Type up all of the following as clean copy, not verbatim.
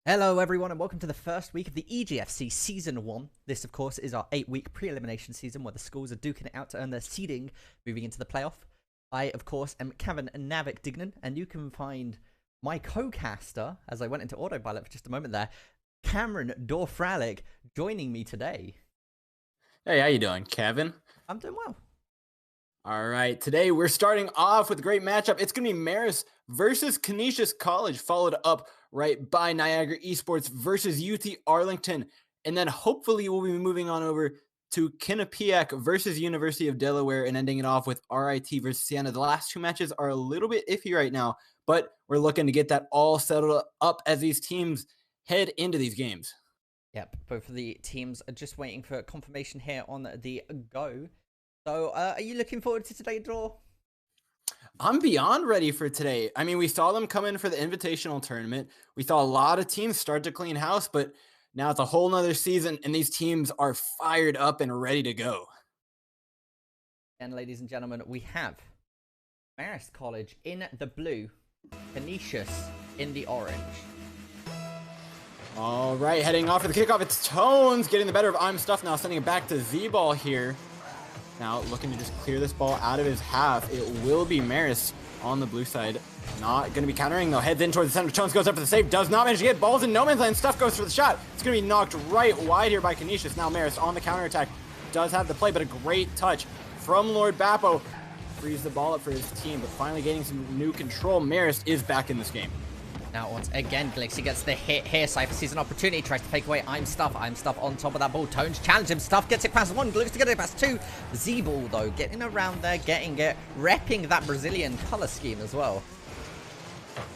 Hello everyone and welcome to the first week of the EGFC Season 1. This of course is our 8-week pre-elimination season where the schools are duking it out to earn their seeding moving into the playoff. I of course am Kevin Navik Dignan, and you can find my co-caster, as I went into autopilot for just a moment there, Cameron Dorfralic, joining me today. Hey, how you doing, Kevin? I'm doing well. All right, today we're starting off with a great matchup. It's going to be Marist versus Canisius College, followed up right by Niagara Esports versus UT Arlington. And then hopefully we'll be moving on over to Quinnipiac versus University of Delaware and ending it off with RIT versus Siena. The last two matches are a little bit iffy right now, but we're looking to get that all settled up as these teams head into these games. Yep, both of the teams are just waiting for confirmation here on the go. So, are you looking forward to today's draw? I'm beyond ready for today. I mean, we saw them come in for the invitational tournament. We saw a lot of teams start to clean house, but now it's a whole nother season, and these teams are fired up and ready to go. And ladies and gentlemen, we have Marist College in the blue, Canisius in the orange. All right, heading off for the kickoff. It's Tones getting the better of I'm Stuff now, sending it back to Z-Ball here. Now looking to just clear this ball out of his half. It will be Marist on the blue side. Not going to be countering though. Heads in towards the center. Tones goes up for the save. Does not manage to get balls in no man's land. Stuff goes for the shot. It's going to be knocked right wide here by Canisius. Now Marist on the counterattack. Does have the play, but a great touch from Lord Bappo. Frees the ball up for his team, but finally gaining some new control. Marist is back in this game. Now, once again, Glixie gets the hit here. Cypher sees an opportunity, tries to fake away I'm Stuff on top of that ball. Tones challenge him. Stuff gets it past one. Glixie to get it past two. Z-Ball, though, getting around there, getting it, repping that Brazilian color scheme as well.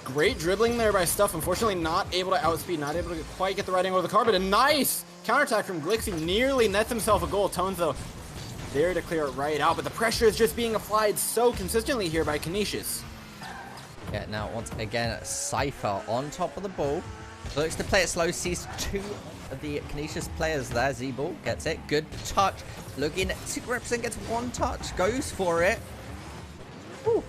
Great dribbling there by Stuff. Unfortunately, not able to outspeed, not able to quite get the right angle of the car, but a nice counterattack from Glixie. Nearly nets himself a goal. Tones, though, there to clear it right out, but the pressure is just being applied so consistently here by Canisius. Yeah, now once again, Cypher on top of the ball. Looks to play it slow, sees two of the Canisius players there. Z-Ball gets it. Good touch. Looking to represent, gets one touch. Goes for it. Woo.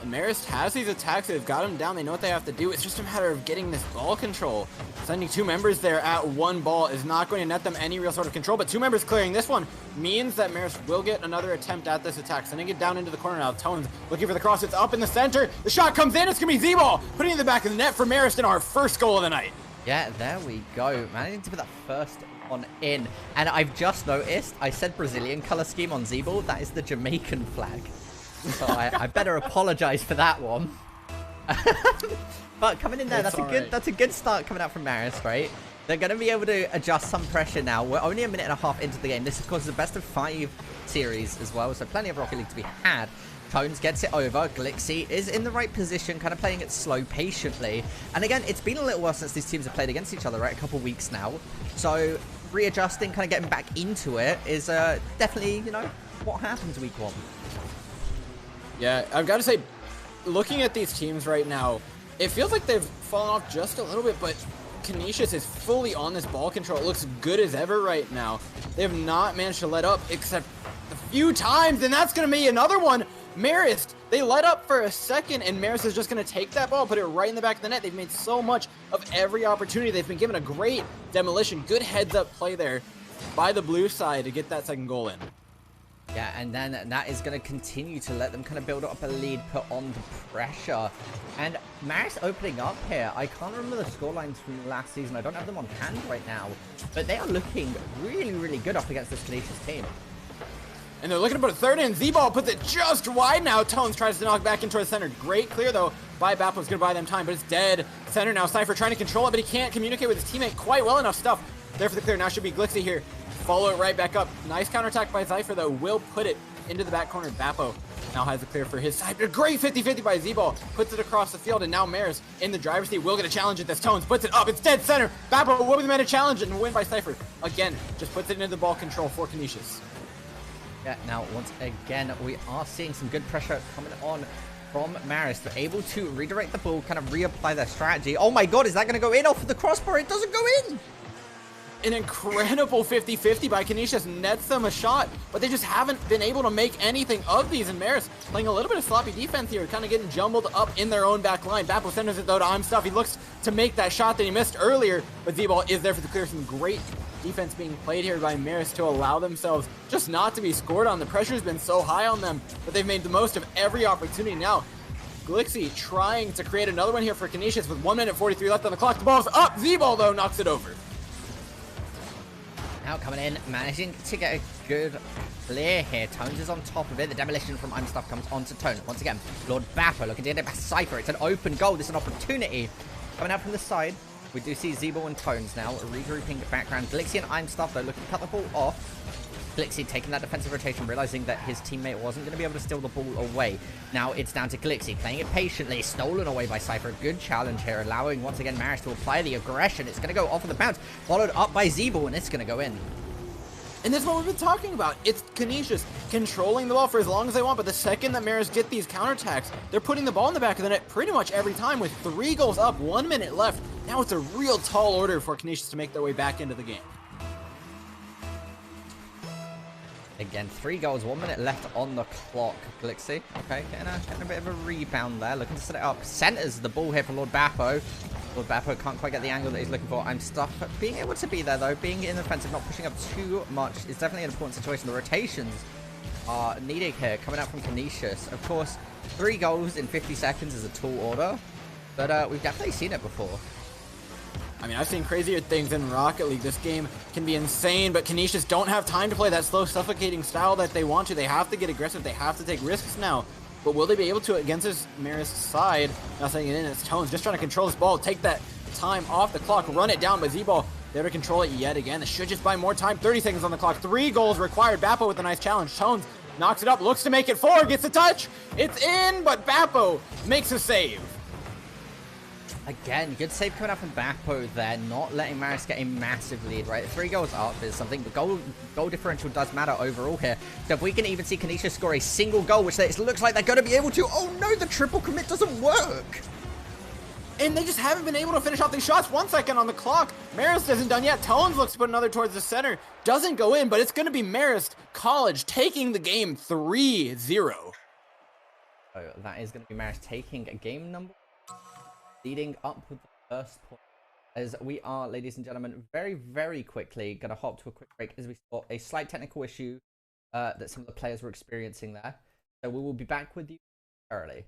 Marist has these attacks. They've got him down. They know what they have to do. It's just a matter of getting this ball control. Sending two members there at one ball is not going to net them any real sort of control, but two members clearing this one means that Marist will get another attempt at this attack. Sending it down into the corner now. Tones looking for the cross. It's up in the center. The shot comes in. It's going to be Z-Ball putting it in the back of the net for Marist in our first goal of the night. Yeah, there we go. Managing to put that first one in. And I've just noticed, I said Brazilian color scheme on Z-Ball. That is the Jamaican flag. So I better apologize for that one. But coming in there, that's a good start coming out from Marist, right? They're going to be able to adjust some pressure now. We're only a minute and a half into the game. This, of course, is a best of 5 series as well, so plenty of Rocket League to be had. Tones gets it over. Glixie is in the right position, kind of playing it slow, patiently. And again, it's been a little while since these teams have played against each other, right? A couple weeks now. So readjusting, kind of getting back into it is definitely, you know, what happens week 1. Yeah, I've got to say, looking at these teams right now, it feels like they've fallen off just a little bit, but Canisius is fully on this ball control. It looks good as ever right now. They have not managed to let up except a few times, and that's going to be another one. Marist, they let up for a second, and Marist is just going to take that ball, put it right in the back of the net. They've made so much of every opportunity. They've been given a great demolition. Good heads-up play there by the blue side to get that second goal in. Yeah, and then that is going to continue to let them kind of build up a lead, put on the pressure. And Marist opening up here. I can't remember the scorelines from last season. I don't have them on hand right now. But they are looking really, really good up against this Canisius team. And they're looking to put a third in. Z-Ball puts it just wide now. Tones tries to knock back into the center. Great clear, though, by Bappo's going to buy them time, but it's dead center now. Cypher trying to control it, but he can't communicate with his teammate quite well enough. Stuff there for the clear. Now should be Glixie here. Follow it right back up. Nice counterattack by Cypher, though. Will put it into the back corner. Bappo now has the clear for his side. A great 50-50 by Z-Ball. Puts it across the field, and now Marist in the driver's seat will get a challenge at this. Tones puts it up. It's dead center. Bappo will be the man to challenge it and win by Cypher. Again, just puts it into the ball control for Canisius. Yeah, now, once again, we are seeing some good pressure coming on from Marist. They're able to redirect the ball, kind of reapply their strategy. Oh my god, is that going to go in off of the crossbar? It doesn't go in! an incredible 50-50 by Canisius, nets them a shot, but they just haven't been able to make anything of these. And Marist playing a little bit of sloppy defense here, kind of getting jumbled up in their own back line. Bappo sends it though to I'm Stuff. He looks to make that shot that he missed earlier, but Z-Ball is there for the clear. Some great defense being played here by Marist to allow themselves just not to be scored on. The pressure's been so high on them, but they've made the most of every opportunity. Now, Glixie trying to create another one here for Canisius with 1 minute 43 left on the clock. The ball's up. Z-Ball, though, knocks it over. Now coming in, managing to get a good clear here. Tones is on top of it. The demolition from I'm Stuff comes onto Tone. Once again, Lord Bappo looking to get it past Cypher. It's an open goal. This is an opportunity. Coming out from the side, we do see Z-Ball and Tones now regrouping the background. Glixie and I'm Stuff, though, looking to cut the ball off. Glixie taking that defensive rotation, realizing that his teammate wasn't going to be able to steal the ball away. Now it's down to Glixie, playing it patiently, stolen away by Cypher. Good challenge here, allowing once again Marist to apply the aggression. It's going to go off of the bounce, followed up by Z-Ball, and it's going to go in. And this is what we've been talking about. It's Canisius controlling the ball for as long as they want, but the second that Marist get these counterattacks, they're putting the ball in the back of the net pretty much every time with 3 goals up, 1 minute left. Now it's a real tall order for Canisius to make their way back into the game. Again, 3 goals, 1 minute left on the clock. Glixie, okay, getting a bit of a rebound there, looking to set it up. Centers the ball here for Lord Bappo. Lord Bappo can't quite get the angle that he's looking for. I'm Stuff. Being able to be there, though, being in the offensive, not pushing up too much, is definitely an important situation. The rotations are needed here, coming out from Canisius. Of course, 3 goals in 50 seconds is a tall order, but we've definitely seen it before. I mean, I've seen crazier things in Rocket League. This game can be insane, but Canisius don't have time to play that slow, suffocating style that they want to. They have to get aggressive. They have to take risks now. But will they be able to against this Marist side? Now setting it in, it's Tones just trying to control this ball, take that time off the clock, run it down, but Z-Ball there to control it yet again. This should just buy more time. 30 seconds on the clock. 3 goals required. Bappo with a nice challenge. Tones knocks it up, looks to make it 4, gets a touch. It's in, but Bappo makes a save. Again, good save coming out from Bappo there, not letting Marist get a massive lead, right? 3 goals up is something, but goal differential does matter overall here. So if we can even see Canisius score a single goal, which it looks like they're going to be able to, oh no, the triple commit doesn't work. And they just haven't been able to finish off these shots. 1 second on the clock. Marist isn't done yet. Tones looks to put another towards the center. Doesn't go in, but it's going to be Marist College taking the game 3-0. So that is going to be Marist taking a game number, leading up with the first point. As we are, ladies and gentlemen, very, very quickly going to hop to a quick break as we saw a slight technical issue that some of the players were experiencing there. So we will be back with you early.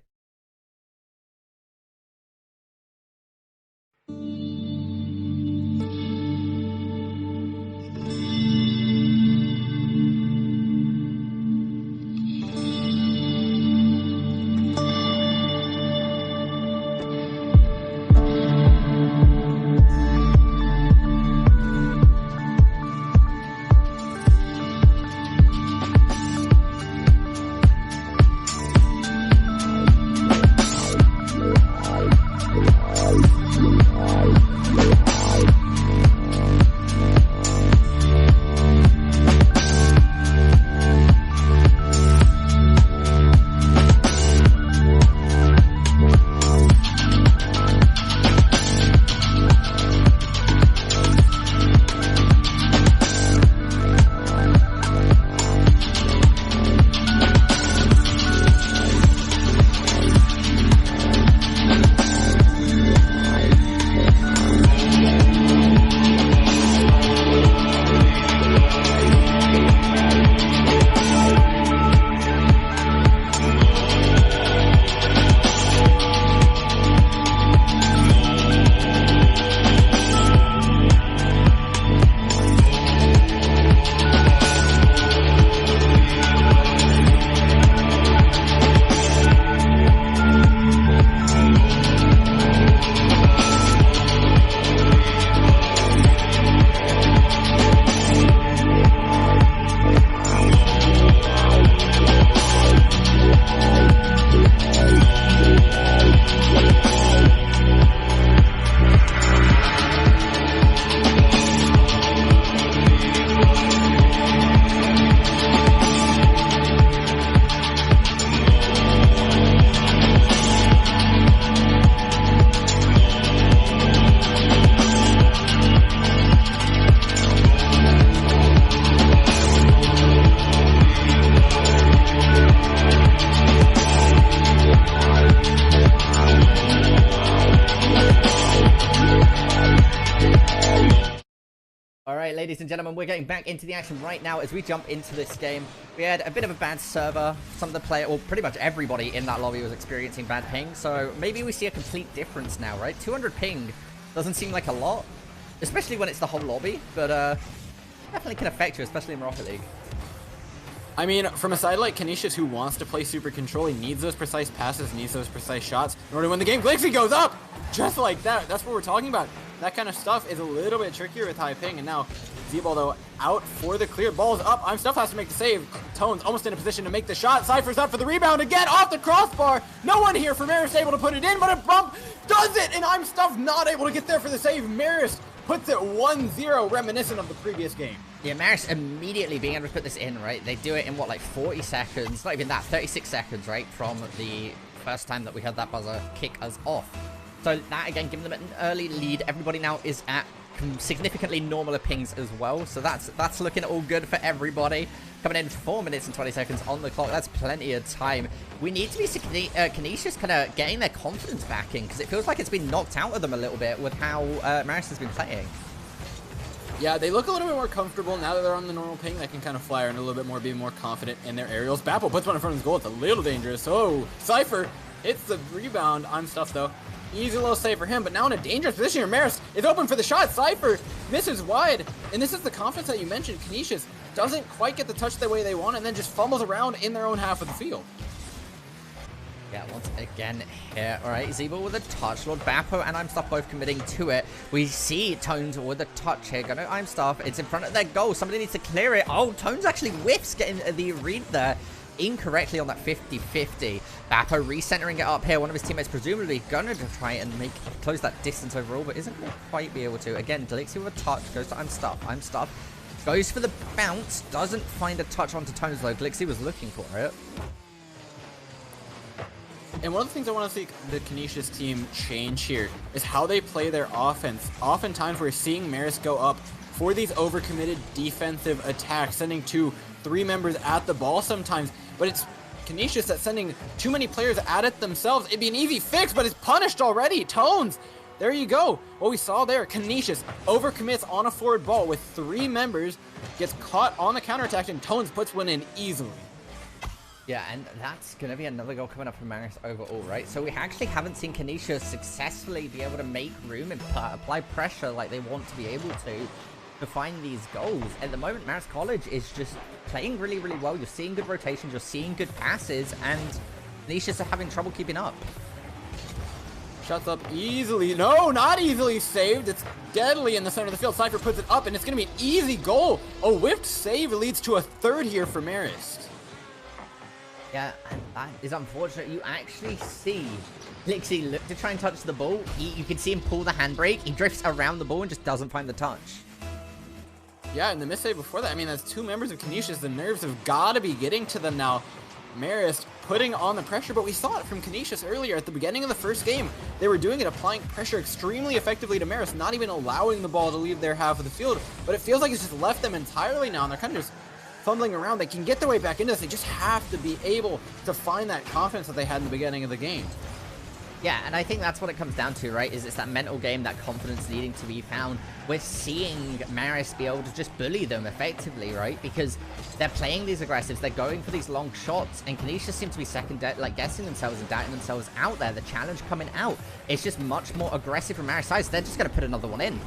Alright, ladies and gentlemen, we're getting back into the action right now as we jump into this game. We had a bit of a bad server. Some of the players, well, pretty much everybody in that lobby was experiencing bad ping, so maybe we see a complete difference now, right? 200 ping doesn't seem like a lot, especially when it's the whole lobby, but definitely can affect you, especially in Rocket League. I mean, from a side like Canisius who wants to play super control, he needs those precise passes, needs those precise shots in order to win the game. Glixie goes up! Just like that. That's what we're talking about. That kind of stuff is a little bit trickier with high ping, and now Z-Ball, though, out for the clear. Ball's up. Stuff has to make the save. Tone's almost in a position to make the shot. Cypher's up for the rebound again, off the crossbar. No one here for Marist able to put it in, but a bump does it, and I'm Stuff not able to get there for the save. Marist puts it 1-0, reminiscent of the previous game. Yeah, Marist immediately being able to put this in, right? They do it in, what, like 40 seconds? Not even that, 36 seconds, right? From the first time that we had that buzzer kick us off. So that, again, giving them an early lead. Everybody now is at significantly normaler pings as well. So that's looking all good for everybody. Coming in 4 minutes and 20 seconds on the clock. That's plenty of time. We need to be Canisius kind of getting their confidence back in, because it feels like it's been knocked out of them a little bit with how Marist has been playing. Yeah, they look a little bit more comfortable now that they're on the normal ping. They can kind of fly around a little bit more, be more confident in their aerials. Bapple puts one in front of his goal. It's a little dangerous. Oh, Cypher hits the rebound on Stuff, though. Easy little save for him, but now in a dangerous position here. Marist is open for the shot. Cypher misses wide, and this is the confidence that you mentioned. Canisius doesn't quite get the touch the way they want, and then just fumbles around in their own half of the field. Yeah, once again here. All right, Z-Ball with a touch. Lord Bappo and I'm Stuff both committing to it. We see Tones with a touch here. Going to I'm Stuff. It's in front of their goal. Somebody needs to clear it. Oh, Tones actually whiffs getting the read there incorrectly on that 50-50. Bappo recentering it up here. One of his teammates presumably going to try and close that distance overall, but isn't going to quite be able to. Again, Delixie with a touch. Goes to I'm Stuff. I'm Stuff. Goes for the bounce. Doesn't find a touch onto Tones, though. Delixie was looking for it. And one of the things I want to see the Canisius team change here is how they play their offense. Oftentimes we're seeing Marist go up for these overcommitted defensive attacks, sending 2-3 members at the ball sometimes, but it's Canisius that's sending too many players at it themselves. It'd be an easy fix, but it's punished already. Tones, there you go. What we saw there, Canisius overcommits on a forward ball with 3 members, gets caught on the counterattack, and Tones puts one in easily. Yeah, and that's going to be another goal coming up from Marist overall, right? So we actually haven't seen Canisius successfully be able to make room and apply pressure like they want to be able to find these goals. At the moment, Marist College is just playing really, really well. You're seeing good rotations, you're seeing good passes, and Canisius are having trouble keeping up. Shots up easily. No, not easily saved. It's deadly in the center of the field. Cypher puts it up, and it's going to be an easy goal. A whiffed save leads to a third here for Marist. Yeah, and that is unfortunate. You actually see Lixie look to try and touch the ball. You can see him pull the handbrake. He drifts around the ball and just doesn't find the touch. Yeah, and the miss save before that, I mean, that's 2 members of Canisius. The nerves have got to be getting to them now. Marist putting on the pressure, but we saw it from Canisius earlier at the beginning of the first game. They were doing it, applying pressure extremely effectively to Marist, not even allowing the ball to leave their half of the field. But it feels like it's just left them entirely now, and they're kind of just fumbling around. They can get their way back into this. They just have to be able to find that confidence that they had in the beginning of the game. Yeah, and I think that's what it comes down to, right? Is it's that mental game, that confidence needing to be found. We're seeing Marist be able to just bully them effectively, right? Because they're playing these aggressives, they're going for these long shots, and Canisius seem to be guessing themselves and doubting themselves out there. The challenge coming out, it's just much more aggressive from Marist side. They're just going to put another one in.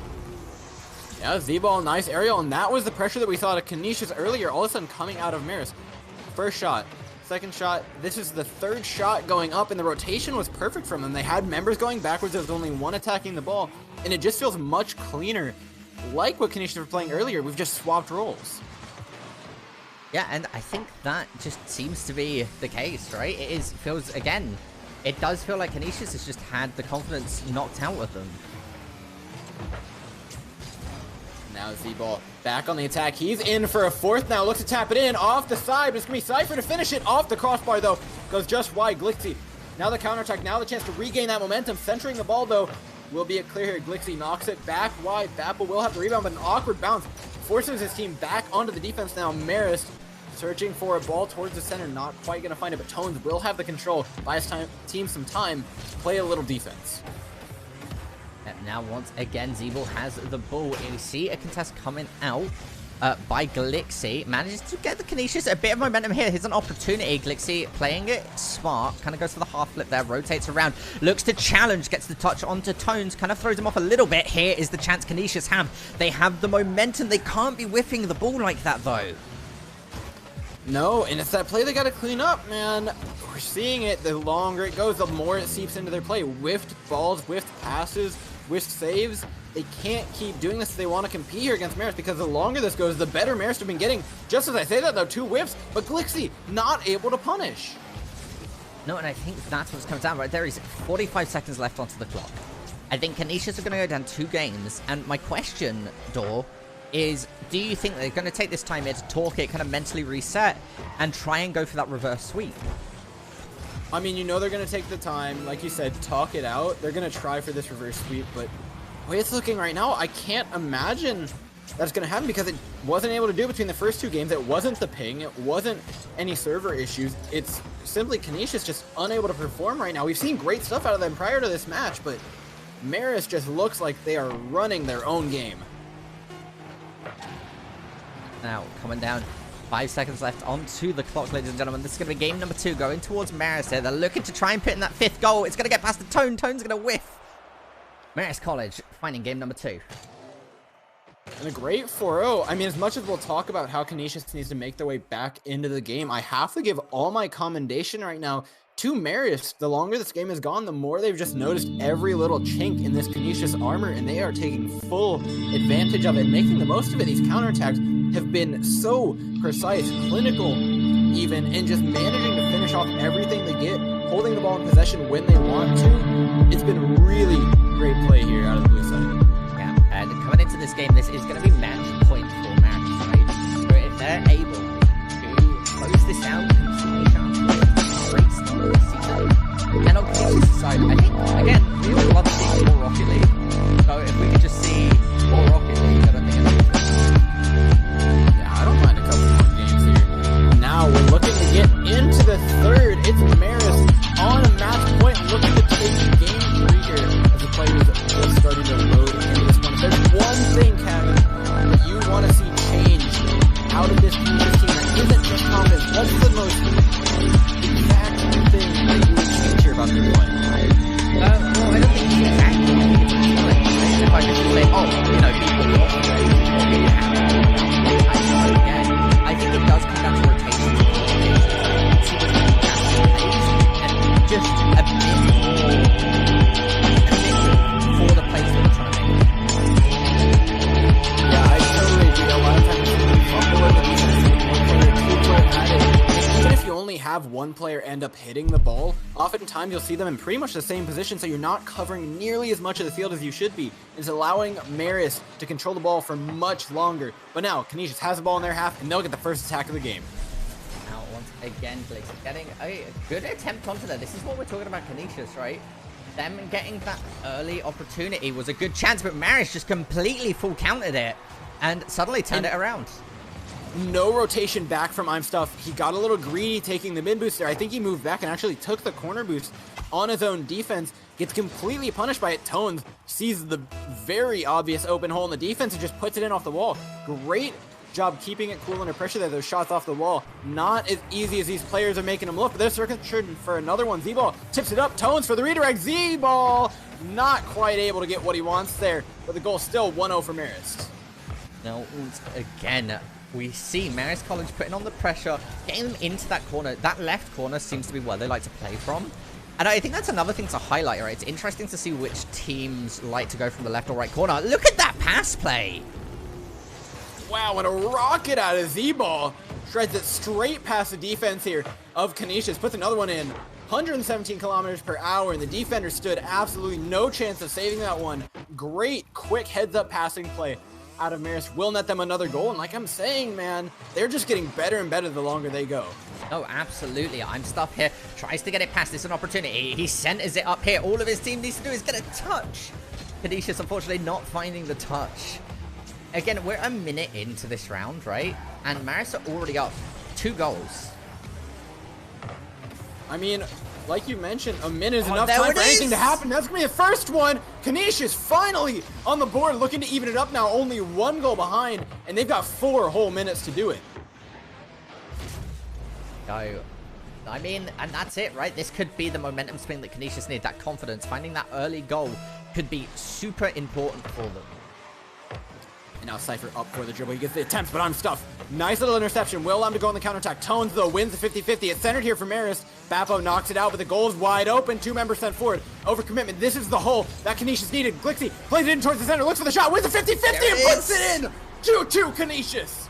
Yeah, Z-Ball, nice aerial, and that was the pressure that we saw at Canisius earlier, all of a sudden coming out of Marist. First shot, second shot, this is the 3rd shot going up, and the rotation was perfect from them. They had members going backwards, there was only one attacking the ball, and it just feels much cleaner. Like what Canisius were playing earlier, we've just swapped roles. Yeah, and I think that just seems to be the case, right? It does feel like Canisius has just had the confidence knocked out of them. Now Z-Ball back on the attack. He's in for a 4th now. Looks to tap it in off the side. But it's going to be Cypher to finish it off the crossbar, though. Goes just wide. Glixie. Now the counterattack. Now the chance to regain that momentum. Centering the ball, though, will be a clear here. Glixie knocks it back wide. Bapple will have the rebound, but an awkward bounce forces his team back onto the defense now. Marist searching for a ball towards the center. Not quite going to find it, but Tones will have the control. Buy his team some time to play a little defense. Now, once again, Zeeble has the ball. We see a contest coming out by Glixie. Manages to get the Canisius a bit of momentum here. Here's an opportunity. Glixie playing it smart. Kind of goes for the half flip there. Rotates around. Looks to challenge. Gets the touch onto Tones. Kind of throws him off a little bit. Here is the chance Canisius have. They have the momentum. They can't be whiffing the ball like that, though. No, and it's that play they got to clean up, man. We're seeing it. The longer it goes, the more it seeps into their play. Whiffed balls, whiffed passes, whiffed saves. They can't keep doing this if they want to compete here against Marist, because the longer this goes, the better Marist have been getting. Just as I say that, though, 2 whiffs, but Glixie not able to punish. No, and I think that's what's coming down right there. Is 45 seconds left onto the clock. I think Canisius are going to go down 2 games, and my question, Dor, is do you think they're going to take this time here to talk it, kind of mentally reset, and try and go for that reverse sweep? I mean, you know they're going to take the time, like you said, talk it out. They're going to try for this reverse sweep, but the way it's looking right now, I can't imagine that's going to happen, because it wasn't able to do it between the first 2 games. It wasn't the ping. It wasn't any server issues. It's simply Canisius just unable to perform right now. We've seen great stuff out of them prior to this match, but Marist just looks like they are running their own game. Now, coming down, 5 seconds left onto the clock, ladies and gentlemen. This is going to be game number 2 going towards Marist here. They're looking to try and put in that 5th goal. It's going to get past the Tone. Tone's going to whiff. Marist College finding game number 2. And a great 4-0. I mean, as much as we'll talk about how Canisius needs to make their way back into the game, I have to give all my commendation right now to Marist. The longer this game has gone, the more they've just noticed every little chink in this Canisius armor, and they are taking full advantage of it, making the most of it. These counterattacks have been so precise, clinical even, and just managing to finish off everything they get, holding the ball in possession when they want to. It's been really great play here out of the blue side. Yeah, and coming into this game, this is going to be match point for Marist, right? So if they're able to close this out, great start to the season. And on Canisius' side, I think, again, we would love to see more Rocket League. So if we could just see more Rocket League, I don't think it's I don't mind a couple more games here. Now we're looking to get into the 3rd. It's Marist on a match point, looking to take game 3 here as the players just starting to load into this one. If there's one thing, Kevin, that you want to see changed out of this Canisius team that isn't just confidence, what's the most exact thing that you would change here about their play? Well, I don't think it's exactly what it's like. If I just say, oh, you know, people want to I think it does come down to rotation. And just a bit more for the place that we're trying to make. Yeah, I totally agree. A lot of times even if you only have one player end up hitting the ball, oftentimes you'll see them in pretty much the same position, so you're not covering nearly as much of the field as you should be. It's allowing Marist to control the ball for much longer. But now, Canisius has the ball in their half, and they'll get the first attack of the game. Now, once again, Glixie getting a good attempt onto there. This is what we're talking about Canisius, right? Them getting that early opportunity was a good chance, but Marist just completely full countered it and suddenly turned it around. No rotation back from I'm Stuff. He got a little greedy taking the mid boost there. I think he moved back and actually took the corner boost on his own defense. Gets completely punished by it. Tones sees the very obvious open hole in the defense and just puts it in off the wall. Great job keeping it cool under pressure there. Those shots off the wall. Not as easy as these players are making them look, but they're searching for another one. Z-Ball tips it up. Tones for the redirect. Z-Ball not quite able to get what he wants there, but the goal still 1-0 for Marist. Now, again, we see Marist College putting on the pressure, getting them into that corner. That left corner seems to be where they like to play from. And I think that's another thing to highlight, right? It's interesting to see which teams like to go from the left or right corner. Look at that pass play. Wow, and a rocket out of Z-Ball. Shreds it straight past the defense here of Canisius. Puts another one in. 117 kilometers per hour, and the defender stood absolutely no chance of saving that one. Great, quick heads-up passing play out of Marist will net them another goal. And like I'm saying, man, they're just getting better and better the longer they go. Oh, absolutely. I'm Stuff here. Tries to get it past. It's an opportunity. He centers it up here. All of his team needs to do is get a touch. Canisius, unfortunately, not finding the touch. Again, we're a minute into this round, right? And Marist are already up 2 goals. I mean, like you mentioned, a minute is enough there time it for anything is. to happen. That's going to be the first one. Canisius finally on the board, looking to even it up now. Only 1 goal behind, and they've got 4 whole minutes to do it. So, I mean, and that's it, right? This could be the momentum swing that Canisius need, that confidence. Finding that early goal could be super important for them. And now Cypher up for the dribble. He gets the attempts, but I'm stuffed. Nice little interception. Will allow him to go on the counterattack. Tones, though, wins the 50-50. It's centered here for Marist. Bappo knocks it out, but the goal is wide open. 2 members sent forward. Overcommitment. This is the hole that Canisius needed. Glixie plays it in towards the center. Looks for the shot. Wins the 50-50 and puts it in. 2-2 Canisius.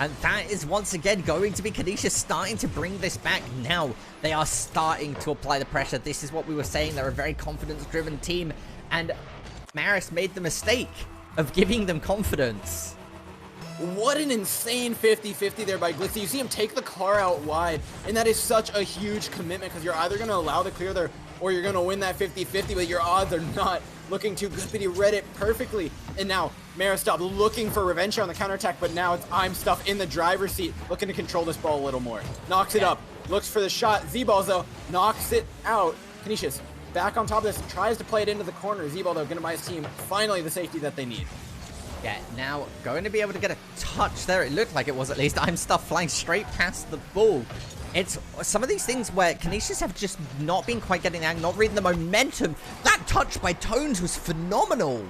And that is once again going to be Canisius starting to bring this back now. They are starting to apply the pressure. This is what we were saying. They're a very confidence-driven team. And Marist made the mistake of giving them confidence. What an insane 50-50 there by Glixie. You see him take the car out wide, and that is such a huge commitment because you're either going to allow the clear there or you're going to win that 50-50, but your odds are not looking too good, but he read it perfectly. And now Marist stopped looking for revenge on the counterattack, but now it's I'm stuff in the driver's seat, looking to control this ball a little more. Knocks it up, looks for the shot. Z-Balls, though, knocks it out. Canisius back on top of this, tries to play it into the corner. Z-Ball, though, going to buy his team finally the safety that they need. Yeah, now going to be able to get a touch there. It looked like it was at least. I'm stuff flying straight past the ball. It's some of these things where Canisius have just not been quite getting out, not reading the momentum. That touch by Tones was phenomenal.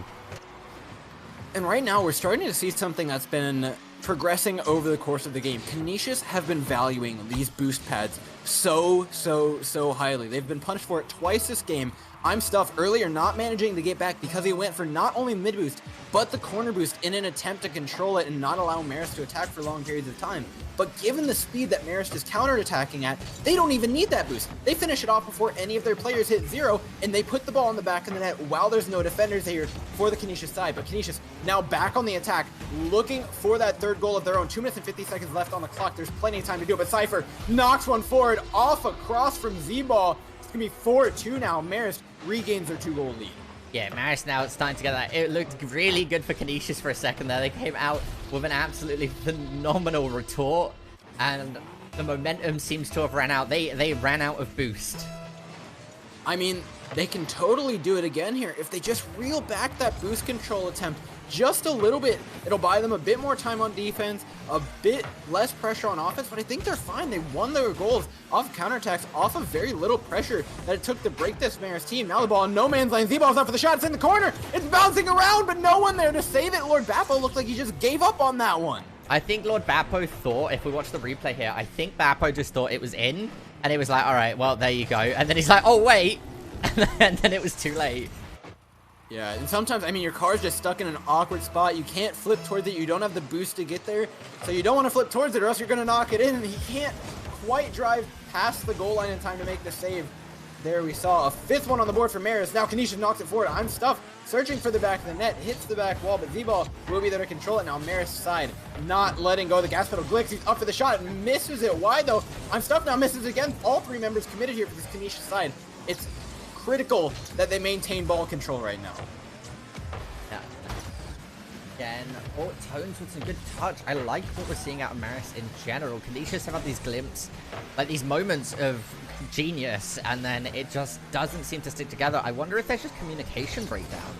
And right now, we're starting to see something that's been progressing over the course of the game. Canisius have been valuing these boost pads so highly. They've been punished for it twice this game. I'm stuff earlier not managing to get back because he went for not only mid boost, but the corner boost in an attempt to control it and not allow Marist to attack for long periods of time. But given the speed that Marist is counterattacking at, they don't even need that boost. They finish it off before any of their players hit 0, and they put the ball in the back of the net while there's no defenders here for the Canisius side. But Canisius now back on the attack, looking for that 3rd goal of their own. 2 minutes and 50 seconds left on the clock. There's plenty of time to do it, but Cypher knocks one forward off a cross from Z-Ball. It's going to be 4-2 now. Marist regains their 2-goal lead. Yeah, Marist now it's starting to get that. It looked really good for Canisius for a second there. They came out with an absolutely phenomenal retort, and the momentum seems to have ran out. They ran out of boost. I mean, they can totally do it again here. If they just reel back that boost control attempt just a little bit, it'll buy them a bit more time on defense, a bit less pressure on offense, but I think they're fine. They won their goals off counterattacks, off of very little pressure that it took to break this Marist team. Now the ball in no man's lane. Z-Ball's up for the shot. It's in the corner. It's bouncing around, but no one there to save it. Lord Bappo looked like he just gave up on that one. I think Lord Bappo thought, if we watch the replay here, I think Bappo just thought it was in, and it was like, all right, well, there you go. And then he's like, oh, wait. And then it was too late. Yeah, and sometimes, I mean, your car's just stuck in an awkward spot. You can't flip towards it. You don't have the boost to get there. So you don't want to flip towards it or else you're going to knock it in. And he can't quite drive past the goal line in time to make the save. There we saw a 5th one on the board for Marist. Now Canisius knocks it forward. I'm stuffed. Searching for the back of the net. Hits the back wall, but Z-Ball will be there to control it. Now Marist's side not letting go of the gas pedal. Glixie's up for the shot. Misses it wide, though. I'm stuffed now. Misses again. All 3 members committed here for this Canisius side. It's critical that they maintain ball control right now. Yeah. Again, Tones with some good touch. I like what we're seeing out of Marist in general. Canisius have had these glimpses, like these moments of genius, and then it just doesn't seem to stick together. I wonder if there's just communication breakdown.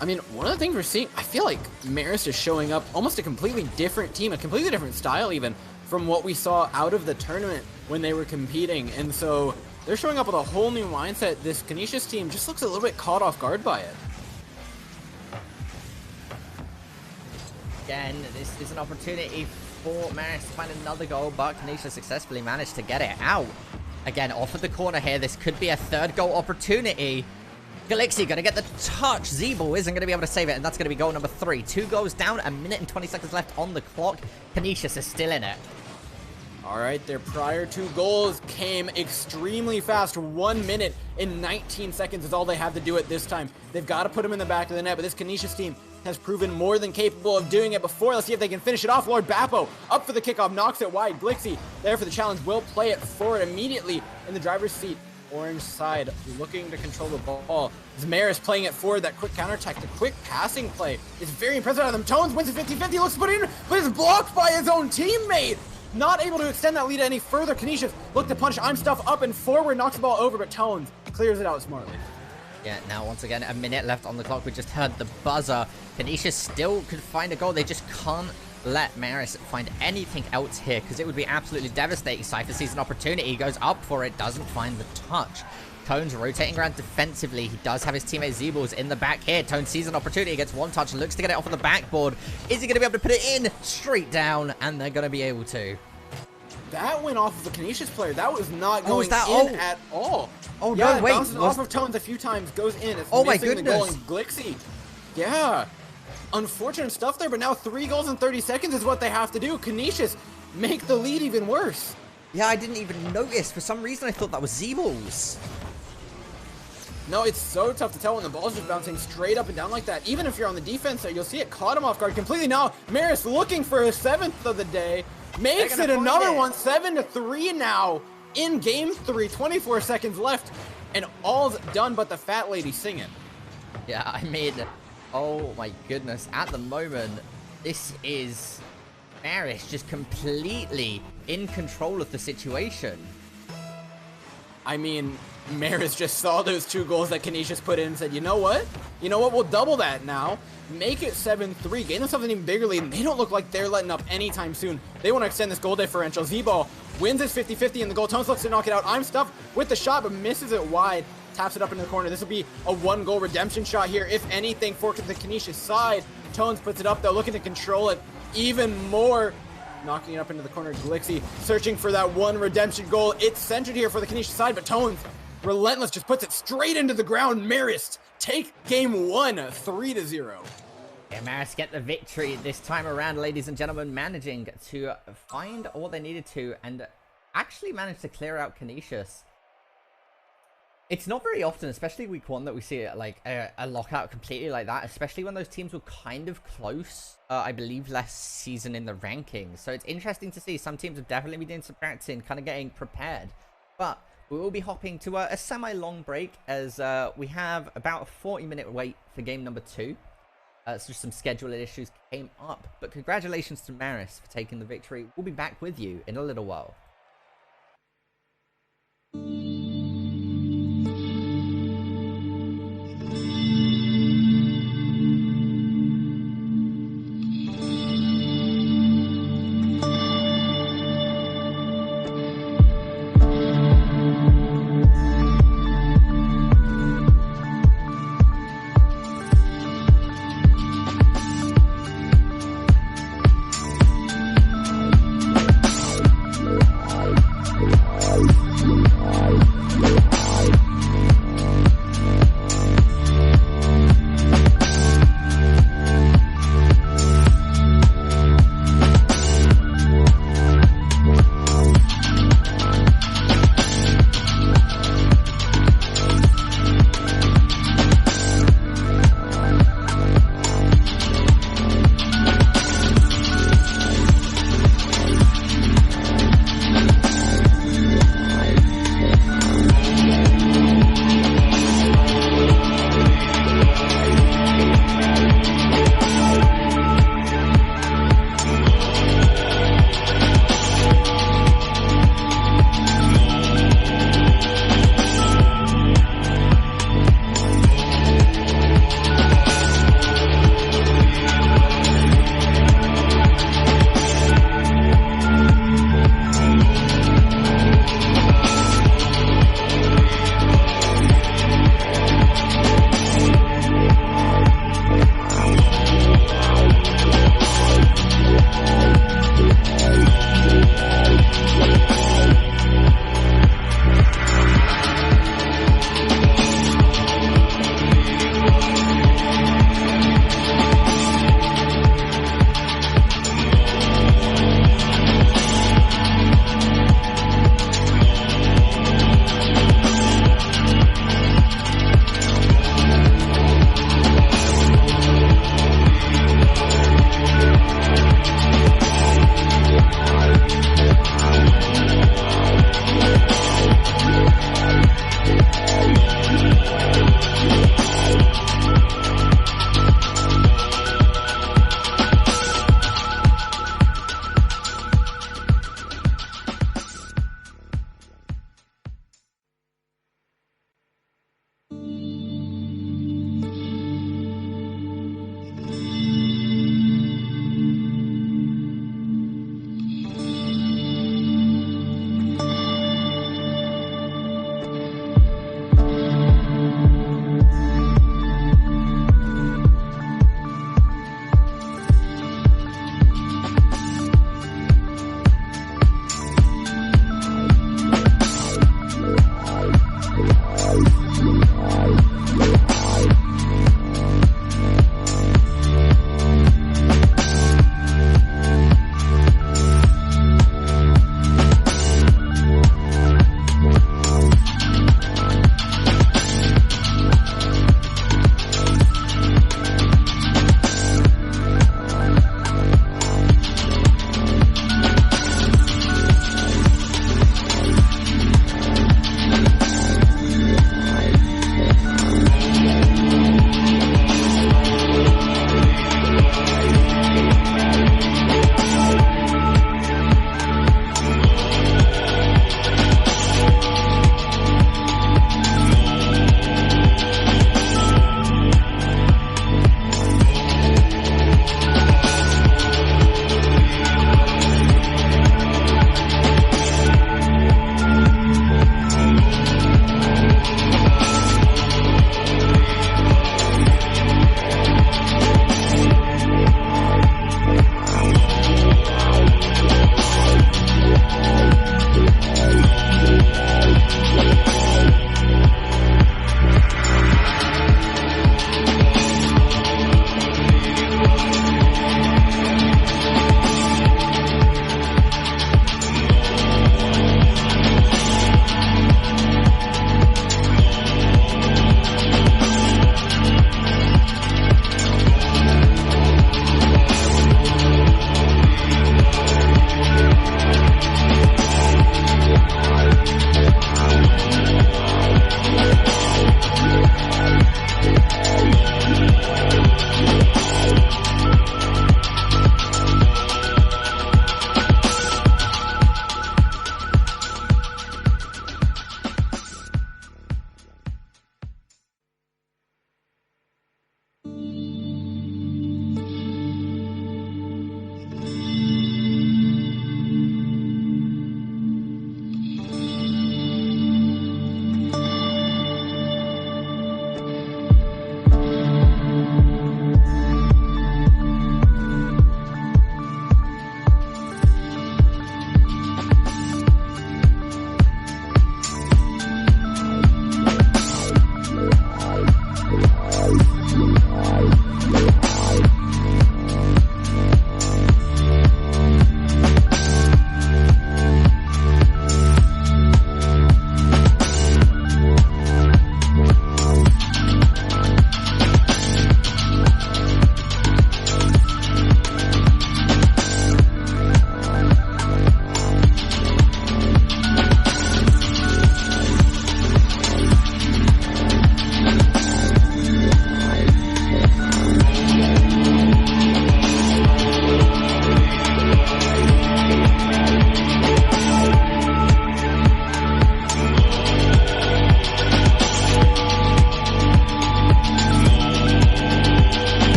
I mean, one of the things we're seeing, I feel like Marist is showing up almost a completely different team, a completely different style even, from what we saw out of the tournament when they were competing. And so they're showing up with a whole new mindset. This Canisius team just looks a little bit caught off guard by it. Again, this is an opportunity for Marist to find another goal, but Canisius successfully managed to get it out. Again, off of the corner here. This could be a 3rd goal opportunity. Glixie going to get the touch. Z-Ball isn't going to be able to save it, and that's going to be goal number 3. 2 goals down, 1 minute and 20 seconds left on the clock. Canisius is still in it. All right, their prior 2 goals came extremely fast. 1 minute and 19 seconds is all they have to do it this time. They've got to put them in the back of the net, but this Canisius team has proven more than capable of doing it before. Let's see if they can finish it off. Lord Bappo up for the kickoff, knocks it wide. Glixie there for the challenge, will play it forward immediately in the driver's seat. Orange side looking to control the ball. Marist playing it forward. That quick counterattack, the quick passing play is very impressive out of them. Tones wins it 50-50, looks to put it in, but is blocked by his own teammate. not able to extend that lead any further. Canisius look to punch I'm Stuff up and forward, knocks the ball over, but Tones clears it out smartly. Yeah, now once again, a minute left on the clock. We just heard the buzzer. Canisius still could find a goal. They just can't let Marist find anything else here, because it would be absolutely devastating. Cypher sees an opportunity, goes up for it, doesn't find the touch. Tones rotating around defensively. He does have his teammate Zeebles in the back here. Tones sees an opportunity, gets one touch, looks to get it off of the backboard. Is he going to be able to put it in? Straight down, and they're going to be able to. That went off of a Canisius player. That was not going in at all. Oh, yeah, no, wait. Bounces off of Tones a few times, goes in. It's oh, my missing goodness. the goal, and Glixie. Yeah. Unfortunate stuff there, but now 3 goals in 30 seconds is what they have to do. Canisius make the lead even worse. Yeah, I didn't even notice. For some reason, I thought that was Zeebles. No, it's so tough to tell when the ball's just bouncing straight up and down like that. Even if you're on the defense there, you'll see it caught him off guard completely. Now, Marist looking for his 7th of the day. Makes it another one, 7-3 now in game 3. 24 seconds left, and all's done but the fat lady singing. Yeah, I mean, oh my goodness. At the moment, this is Marist just completely in control of the situation. I mean, Marist just saw those 2 goals that Canisius put in and said, you know what? You know what? We'll double that now. Make it 7-3. Gain themselves an even bigger lead. And they don't look like they're letting up anytime soon. They want to extend this goal differential. Z-Ball wins his 50-50 in the goal. Tones looks to knock it out. I'm Stuff with the shot, but misses it wide. Taps it up into the corner. This will be a 1-goal redemption shot here, if anything, for the Canisius side. Tones puts it up, though, looking to control it even more. Knocking it up into the corner. Glixie searching for that 1 redemption goal. It's centered here for the Canisius side, but Tones, relentless, just puts it straight into the ground. Marist take game 1, 3-0. Yeah, Marist get the victory this time around, ladies and gentlemen, managing to find what they needed to and actually managed to clear out Canisius. It's not very often, especially week 1, that we see like a lockout completely like that, especially when those teams were kind of close, I believe, last season in the rankings. So it's interesting to see. Some teams have definitely been doing some practicing, kind of getting prepared. But we will be hopping to a semi-long break, as we have about a 40-minute wait for game number 2. So just some scheduling issues came up. But congratulations to Marist for taking the victory. We'll be back with you in a little while.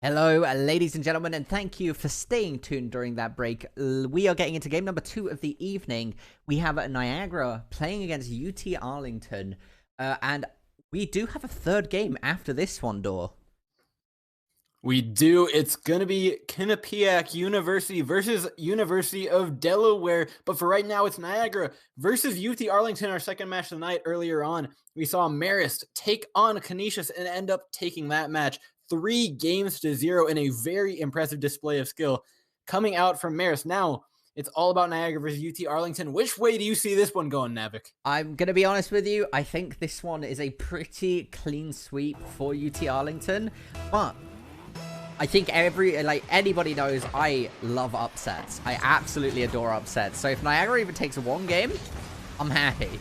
Hello, ladies and gentlemen, and thank you for staying tuned during that break. We are getting into game number 2 of the evening. We have Niagara playing against UT Arlington, and we do have a third game after this one, Dor. We do. It's going to be Quinnipiac University versus University of Delaware. But for right now, it's Niagara versus UT Arlington, our second match of the night. Earlier on, we saw Marist take on Canisius and end up taking that match 3-0 in a very impressive display of skill coming out from Marist. Now, it's all about Niagara versus UT Arlington. Which way do you see this one going, Navik? I'm going to be honest with you. I think this one is a pretty clean sweep for UT Arlington, but I think anybody knows I love upsets. I absolutely adore upsets. So if Niagara even takes one game, I'm happy.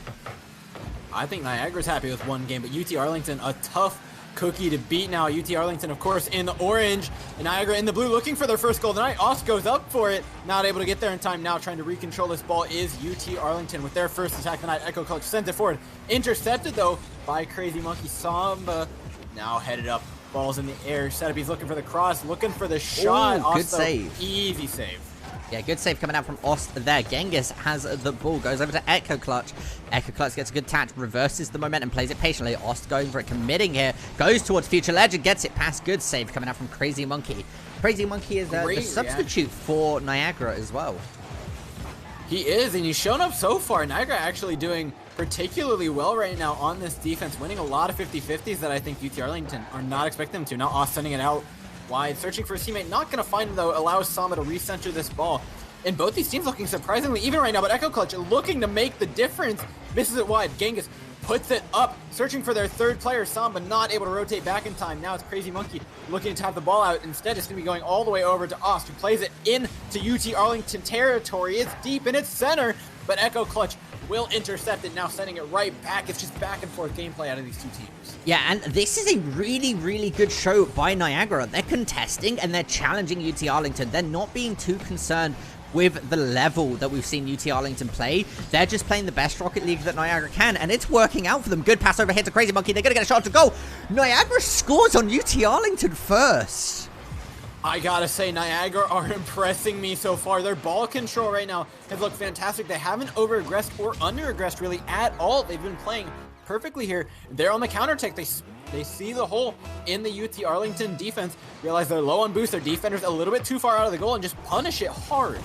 I think Niagara's happy with one game, but UT Arlington, a tough cookie to beat now. UT Arlington, of course, in the orange, and Niagara in the blue, looking for their first goal tonight. Ost goes up for it, not able to get there in time. Now trying to recontrol this ball is UT Arlington with their first attack tonight. Echo Clutch sends it forward. Intercepted, though, by Crazy Monkey. Samba now headed up. Ball's in the air. Setup, he's looking for the cross, looking for the shot. Ooh, good save. Easy save. Yeah, good save coming out from Ost there. Genghis has the ball, goes over to Echo Clutch. Echo Clutch gets a good touch, reverses the momentum, plays it patiently. Ost going for it, committing here, goes towards Future Legend, gets it past. Good save coming out from Crazy Monkey. Crazy Monkey is the substitute for Niagara as well. He is, and he's shown up so far. Niagara actually doing particularly well right now on this defense, winning a lot of 50-50s that I think UT Arlington are not expecting them to. Now Ost sending it out wide, searching for a teammate, not going to find him though, allows Samba to recenter this ball. And both these teams looking surprisingly even right now, but Echo Clutch looking to make the difference, misses it wide. Genghis puts it up, searching for their third player. Samba not able to rotate back in time. Now it's Crazy Monkey looking to tap the ball out. Instead, it's going to be going all the way over to Ost, who plays it into UT Arlington territory. It's deep in its center, but Echo Clutch will intercept it, now sending it right back. It's just back and forth gameplay out of these two teams. Yeah, and this is a really, really good show by Niagara. They're contesting and they're challenging UT Arlington. They're not being too concerned with the level that we've seen UT Arlington play. They're just playing the best Rocket League that Niagara can, and it's working out for them. Good pass over here to Crazy Monkey. They're going to get a shot to goal. Niagara scores on UT Arlington first. I gotta say, Niagara are impressing me so far. Their ball control right now has looked fantastic. They haven't over-aggressed or under-aggressed really at all. They've been playing perfectly here. They're on the counter-attack. They see the hole in the UT Arlington defense, realize they're low on boost, their defender's a little bit too far out of the goal, and just punish it hard.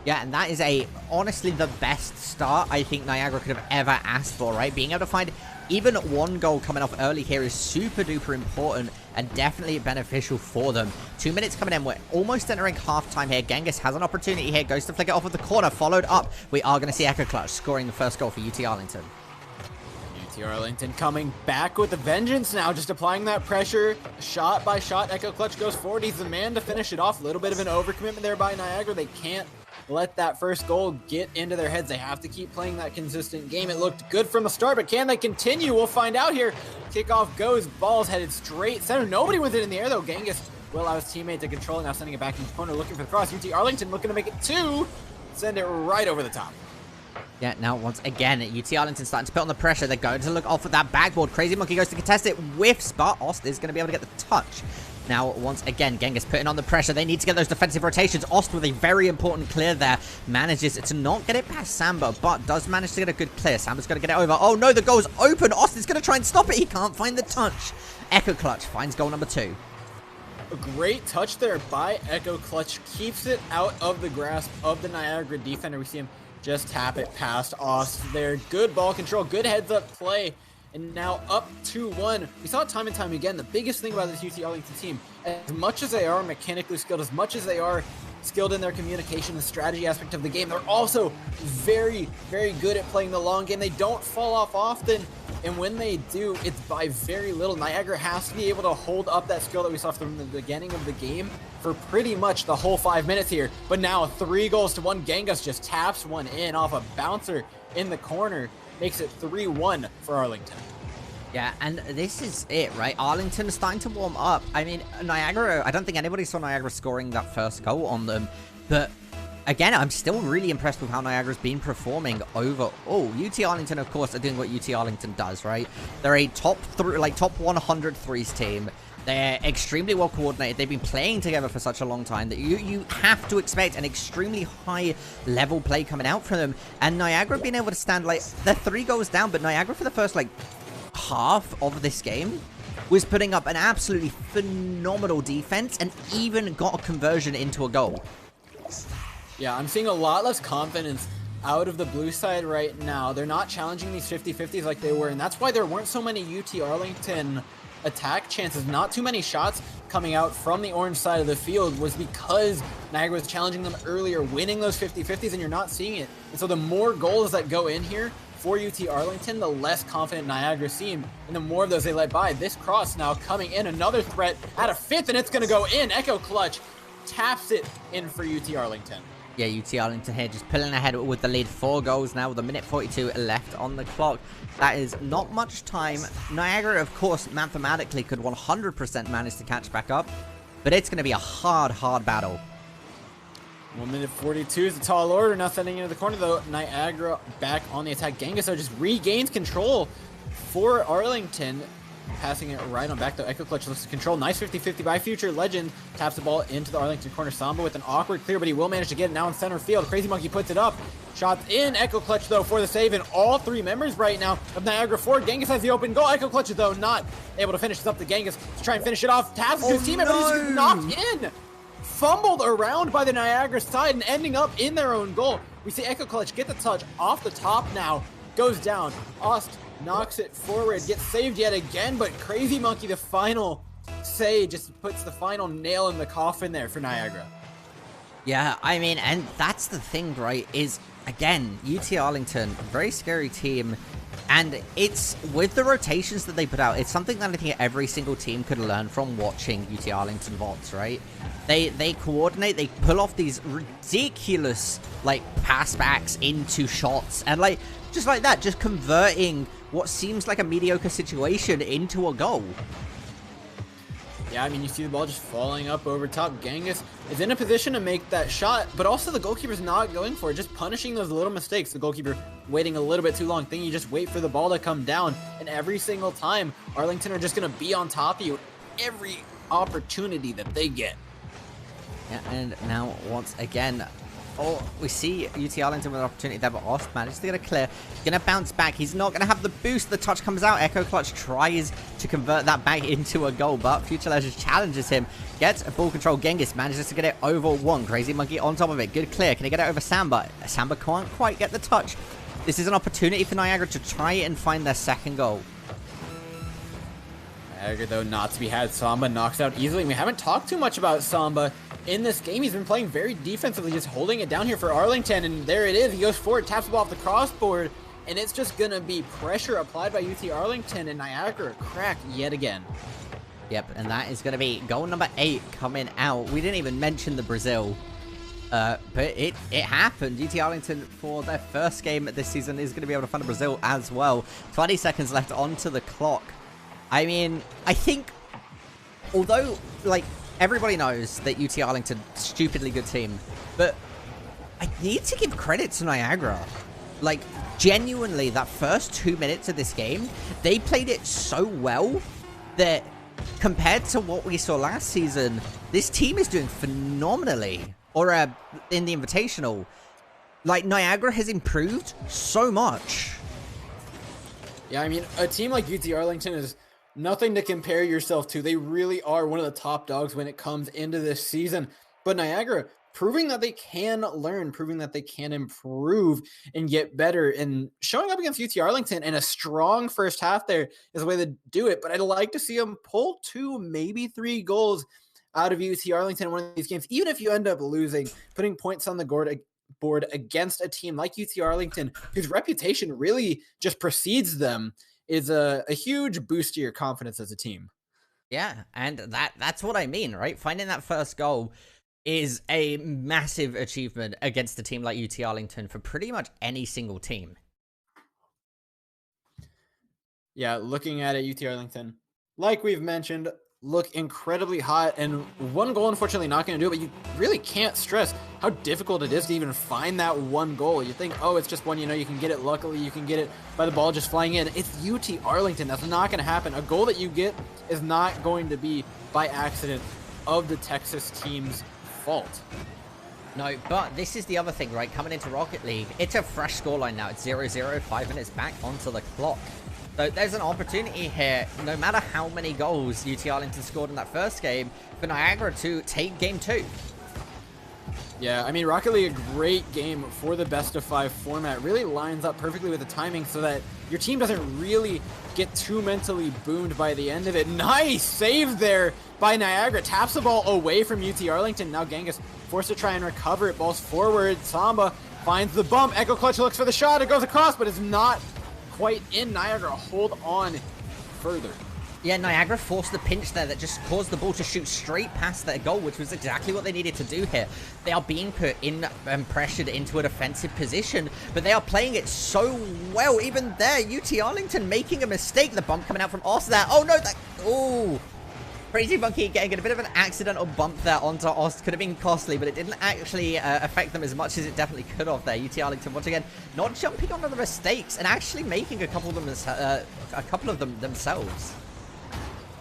Yeah, and that is honestly the best start I think Niagara could have ever asked for, right? Being able to find even one goal coming off early here is super duper important and definitely beneficial for them. 2 minutes coming in. We're almost entering halftime here. Genghis has an opportunity here. Goes to flick it off of the corner. Followed up. We are going to see Echo Clutch scoring the first goal for UT Arlington. UT Arlington coming back with a vengeance now, just applying that pressure shot by shot. Echo Clutch goes forward. He's the man to finish it off. A little bit of an overcommitment there by Niagara. They can't let that first goal get into their heads. They have to keep playing that consistent game. It looked good from the start, but can they continue? We'll find out here. Kickoff goes. Ball's headed straight center. Nobody with it in the air, though. Genghis will allow his teammate to control it. Now sending it back in the corner, looking for the cross. UT Arlington looking to make it 2. Send it right over the top. Yeah, now once again, UT Arlington starting to put on the pressure. They're going to look off at that backboard. Crazy Monkey goes to contest it. Whiffs, but Ost is going to be able to get the touch. Now, once again, Genghis putting on the pressure. They need to get those defensive rotations. Ost with a very important clear there. Manages to not get it past Samba, but does manage to get a good clear. Samba's going to get it over. Oh, no, the goal's open. Ost is going to try and stop it. He can't find the touch. Echo Clutch finds goal number 2. A great touch there by Echo Clutch. Keeps it out of the grasp of the Niagara defender. We see him just tap it past Ost there. Good ball control. Good heads-up play. And now up 2-1. We saw it time and time again. The biggest thing about this UT Arlington team, as much as they are mechanically skilled, as much as they are skilled in their communication, the strategy aspect of the game, they're also very, very good at playing the long game. They don't fall off often, and when they do, it's by very little. Niagara has to be able to hold up that skill that we saw from the beginning of the game for pretty much the whole 5 minutes here. But now 3-1. Genghis just taps one in off a bouncer in the corner. Makes it 3-1 for Arlington. Yeah, and this is it, right? Arlington is starting to warm up. I mean, Niagara, I don't think anybody saw Niagara scoring that first goal on them. But again, I'm still really impressed with how Niagara's been performing overall. UT Arlington, of course, are doing what UT Arlington does, right? They're a top 100 threes team. They're extremely well coordinated. They've been playing together for such a long time that you have to expect an extremely high level play coming out from them. And Niagara being able to stand, like, they're 3 goals down, but Niagara for the first, like, half of this game was putting up an absolutely phenomenal defense and even got a conversion into a goal. Yeah, I'm seeing a lot less confidence out of the blue side right now. They're not challenging these 50-50s like they were, and that's why there weren't so many UT Arlington attack chances. Not too many shots coming out from the orange side of the field was because Niagara was challenging them earlier, winning those 50-50s, and you're not seeing it. And so the more goals that go in here for UT Arlington, the less confident Niagara seem, and the more of those they let by. This cross now coming in, another threat at a 5th, and it's going to go in. Echo Clutch taps it in for UT Arlington. Yeah, UT Arlington here just pulling ahead with the lead. 4 goals now with a minute 42 left on the clock. That is not much time. Niagara, of course, mathematically could 100% manage to catch back up, but it's going to be a hard battle. 1 minute 42 is a tall order. Now sending into the corner, though. Niagara back on the attack. Genghis just regains control for Arlington. Passing it right on back, though. Echo Clutch looks to control. Nice 50-50 by Future Legend. Taps the ball into the Arlington corner. Samba with an awkward clear, but he will manage to get it now in center field. Crazy Monkey puts it up. Shots in. Echo Clutch, though, for the save. And all 3 members right now of Niagara Ford. Genghis has the open goal. Echo Clutch, though, not able to finish. It's up to Genghis to try and finish it off. Taps his teammate, but he's knocked in. Fumbled around by the Niagara side and ending up in their own goal. We see Echo Clutch get the touch off the top now. Goes down. Ost knocks it forward, gets saved yet again, but Crazy Monkey, the final save, just puts the final nail in the coffin there for Niagara. Yeah, I mean, and that's the thing, right, is, again, UT Arlington, very scary team, and it's, with the rotations that they put out, it's something that I think every single team could learn from watching UT Arlington VODs, right? They coordinate, they pull off these ridiculous, like, pass backs into shots, and, like, just like that, just converting what seems like a mediocre situation into a goal. Yeah, I mean, you see the ball just falling up over top. Genghis is in a position to make that shot, but also the goalkeeper's not going for it, just punishing those little mistakes. The goalkeeper waiting a little bit too long, thinking you just wait for the ball to come down, and every single time, Arlington are just going to be on top of you every opportunity that they get. Yeah, and now, once again, we see UT Arlington with an opportunity there, but Ost manages to get a clear. He's going to bounce back. He's not going to have the boost. The touch comes out. Echo Clutch tries to convert that back into a goal, but Future Legends challenges him. Gets a ball control. Genghis manages to get it over 1. Crazy Monkey on top of it. Good clear. Can he get it over Samba? Samba can't quite get the touch. This is an opportunity for Niagara to try and find their second goal. Niagara, though, not to be had. Samba knocks out easily. We haven't talked too much about Samba in this game. He's been playing very defensively, just holding it down here for Arlington, and there it is. He goes forward, taps the ball off the crossboard, and it's just going to be pressure applied by UT Arlington, and Niagara cracked yet again. Yep, and that is going to be goal number 8 coming out. We didn't even mention the Brazil, but it happened. UT Arlington, for their first game this season, is going to be able to find a Brazil as well. 20 seconds left onto the clock. I mean, I think, although, like, everybody knows that UT Arlington, stupidly good team, but I need to give credit to Niagara. Like, genuinely, that first 2 minutes of this game, they played it so well that compared to what we saw last season, this team is doing phenomenally. Or in the Invitational, like, Niagara has improved so much. Yeah, I mean, a team like UT Arlington is nothing to compare yourself to. They really are one of the top dogs when it comes into this season. But Niagara, proving that they can learn, proving that they can improve and get better, and showing up against UT Arlington in a strong first half there is the way to do it. But I'd like to see them pull 2, maybe 3 goals out of UT Arlington in one of these games. Even if you end up losing, putting points on the board against a team like UT Arlington, whose reputation really just precedes them, is a huge boost to your confidence as a team. Yeah, and that's what I mean, right? Finding that first goal is a massive achievement against a team like UT Arlington for pretty much any single team. Yeah, looking at it, UT Arlington, like we've mentioned, look incredibly hot, and 1 goal, unfortunately, not going to do it, but you really can't stress how difficult it is to even find that one goal. You think, oh, it's just one, you know, you can get it luckily, you can get it by the ball just flying in. It's UT Arlington. That's not going to happen. A goal that you get is not going to be by accident of the Texas team's fault. No, but this is the other thing, right? Coming into Rocket League, it's a fresh scoreline now. It's 0-0, 5 minutes back onto the clock. So there's an opportunity here, no matter how many goals UT Arlington scored in that first game, for Niagara to take game 2. Yeah, I mean, Rocket League, a great game for the best-of-5 format. Really lines up perfectly with the timing so that your team doesn't really get too mentally boomed by the end of it. Nice save there by Niagara. Taps the ball away from UT Arlington. Now Genghis forced to try and recover it. Ball's forward. Samba finds the bump. Echo Clutch looks for the shot. It goes across, but it's not quite in. Niagara hold on further. Yeah, Niagara forced the pinch there that just caused the ball to shoot straight past their goal, which was exactly what they needed to do here. They are being put in and pressured into a defensive position, but they are playing it so well. Even there, UT Arlington making a mistake. The bump coming out from Ost there. Oh, no, that... Oh, Crazy Monkey getting a bit of an accidental bump there onto Ost. Could have been costly, but it didn't actually affect them as much as it definitely could have there. UT Arlington, once again, not jumping onto the mistakes and actually making a couple of them themselves.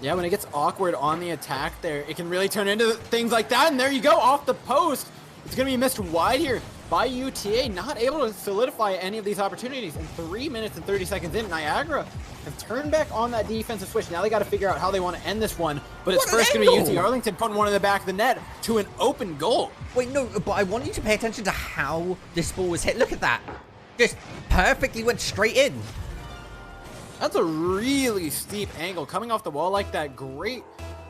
Yeah, when it gets awkward on the attack there, it can really turn into things like that. And there you go, off the post. It's going to be missed wide here by UTA. Not able to solidify any of these opportunities. And 3 minutes and 30 seconds in, Niagara have turned back on that defensive switch. Now they got to figure out how they want to end this one. But it's first going to be UT Arlington putting one in the back of the net to an open goal. Wait, no, but I want you to pay attention to how this ball was hit. Look at that. Just perfectly went straight in. That's a really steep angle coming off the wall like that. Great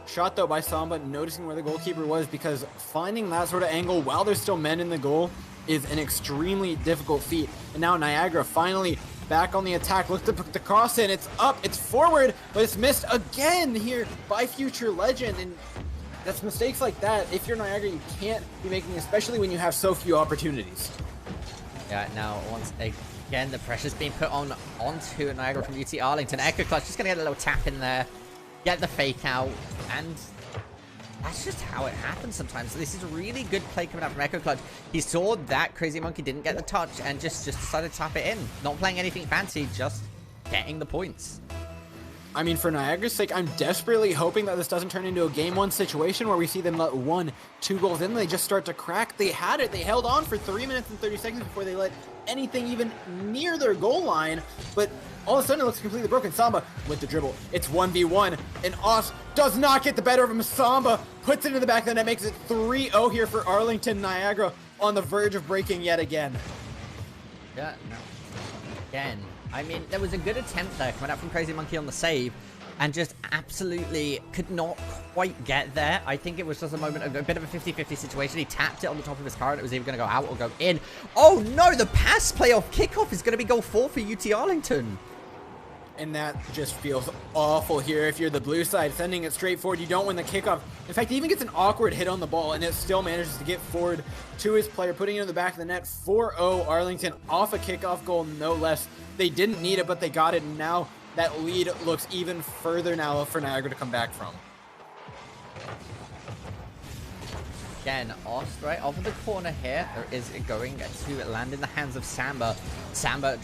shot though by Samba, noticing where the goalkeeper was, because finding that sort of angle while there's still men in the goal is an extremely difficult feat. And now Niagara finally back on the attack. Look to put the cross in. It's up, it's forward, but it's missed again here by future legend. And that's mistakes like that. If you're Niagara, you can't be making, especially when you have so few opportunities. Yeah, now once again, the pressure's being put onto Niagara from UT Arlington. Echo Clutch just going to get a little tap in there, get the fake out, and that's just how it happens sometimes. So this is really good play coming out from Echo Clutch. He saw that Crazy Monkey didn't get the touch and just decided to tap it in. Not playing anything fancy, just getting the points. I mean, for Niagara's sake, I'm desperately hoping that this doesn't turn into a game 1 situation where we see them let 1-2 goals in. They just start to crack. They had it. They held on for 3 minutes and 30 seconds before they let anything even near their goal line. But all of a sudden, it looks completely broken. Samba with the dribble. It's 1v1. And Ost does not get the better of him. Samba puts it in the back of the net, makes it 3-0 here for Arlington. Niagara on the verge of breaking yet again. Yeah, no. Again. I mean, there was a good attempt there coming out from Crazy Monkey on the save and just absolutely could not quite get there. I think it was just a moment of a bit of a 50-50 situation. He tapped it on the top of his car and it was either going to go out or go in. Oh no, the pass play off kickoff is going to be goal 4 for UT Arlington. And that just feels awful here if you're the blue side, sending it straight forward. You don't win the kickoff. In fact, he even gets an awkward hit on the ball, and it still manages to get forward to his player, putting it in the back of the net. 4-0 Arlington off a kickoff goal, no less. They didn't need it, but they got it, and now that lead looks even further now for Niagara to come back from. Again, Ost right off of the corner here. There is going to land in the hands of Samba. Samba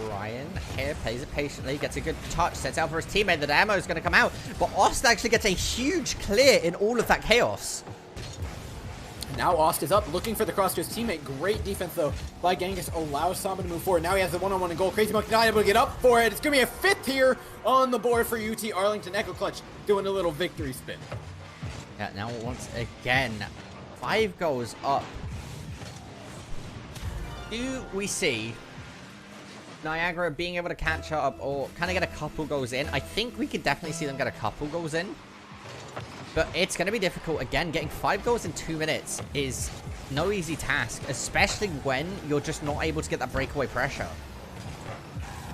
Ryan here plays it patiently, gets a good touch, sets out for his teammate. The ammo is going to come out, but Ost actually gets a huge clear in all of that chaos. Now Ost is up, looking for the cross to his teammate. Great defense, though, by Genghis. Allows Samba to move forward. Now he has the one-on-one in goal. Crazy Monkey not able to get up for it. It's going to be a 5th here on the board for UT Arlington. Echo Clutch doing a little victory spin. Yeah, now once again, 5 goals up. Do we see Niagara being able to catch up or kind of get a couple goals in? I think we could definitely see them get a couple goals in, but it's going to be difficult. Again, getting 5 goals in 2 minutes is no easy task, especially when you're just not able to get that breakaway pressure.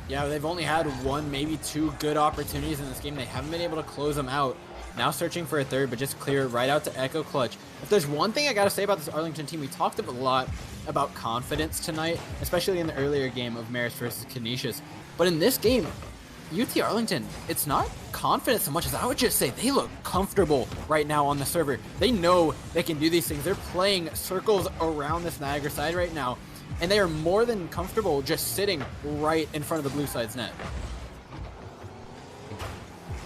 Yeah, they've only had 1, maybe 2 good opportunities in this game. They haven't been able to close them out. Now searching for a third, but just clear right out to Echo Clutch. If there's one thing I got to say about this Arlington team, we talked a lot about confidence tonight, especially in the earlier game of Marist versus Canisius. But in this game, UT Arlington, it's not confident so much as I would just say they look comfortable right now on the server. They know they can do these things. They're playing circles around this Niagara side right now, and they are more than comfortable just sitting right in front of the blue side's net.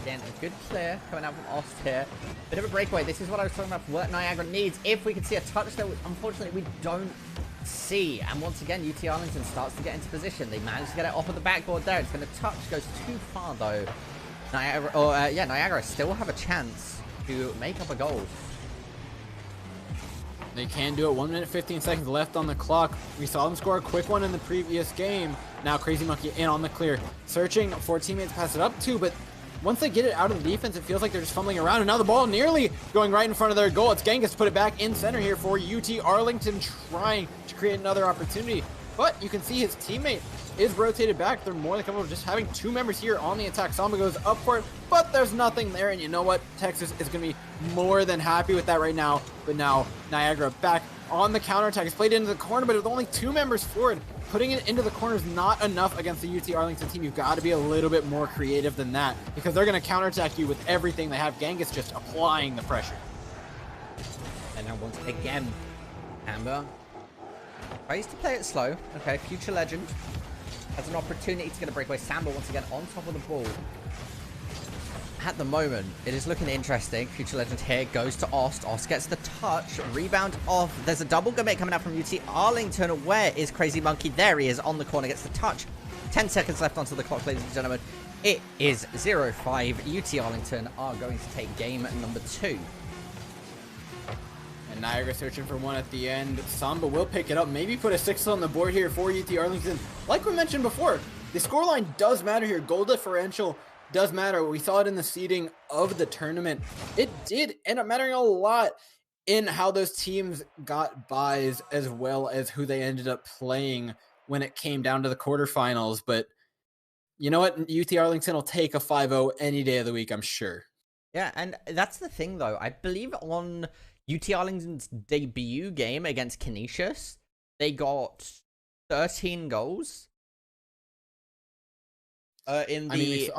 Again, a good clear coming out from Ost here. Bit of a breakaway. This is what I was talking about for what Niagara needs. If we could see a touch, though, unfortunately, we don't see. And once again, UT Arlington starts to get into position. They manage to get it off of the backboard there. It's going to touch. Goes too far, though. Niagara still have a chance to make up a goal. They can do it. 1 minute, 15 seconds left on the clock. We saw them score a quick one in the previous game. Now Crazy Monkey in on the clear. Searching for teammates to pass it up to, but once they get it out of the defense, it feels like they're just fumbling around. And now the ball nearly going right in front of their goal. It's Genghis to put it back in center here for UT Arlington, trying to create another opportunity. But you can see his teammate is rotated back. They're more than comfortable just having two members here on the attack. Samba goes up for it, but there's nothing there. And you know what? Texas is going to be more than happy with that right now. But now Niagara back on the counterattack. It's played into the corner, but with only two members forward, putting it into the corner is not enough against the UT Arlington team. You've got to be a little bit more creative than that, because they're going to counterattack you with everything they have. Genghis just applying the pressure. And now once again, Amber tries to play it slow. Okay, Future Legend has an opportunity to get a breakaway. Samba once again on top of the ball. At the moment, it is looking interesting. Future Legend here goes to Ost. Ost gets the touch. Rebound off. There's a double commit coming out from UT Arlington. Where is Crazy Monkey? There he is on the corner. Gets the touch. 10 seconds left onto the clock, ladies and gentlemen. It is 0-5. UT Arlington are going to take game number 2. And Niagara searching for one at the end. Samba will pick it up. Maybe put a 6 on the board here for UT Arlington. Like we mentioned before, the scoreline does matter here. Goal differential does matter. We saw it in the seeding of the tournament. It did end up mattering a lot in how those teams got buys, as well as who they ended up playing when it came down to the quarterfinals. But you know what? UT Arlington will take a 5-0 any day of the week, I'm sure. Yeah, and that's the thing, though. I believe on UT Arlington's debut game against Canisius, they got 13 goals in the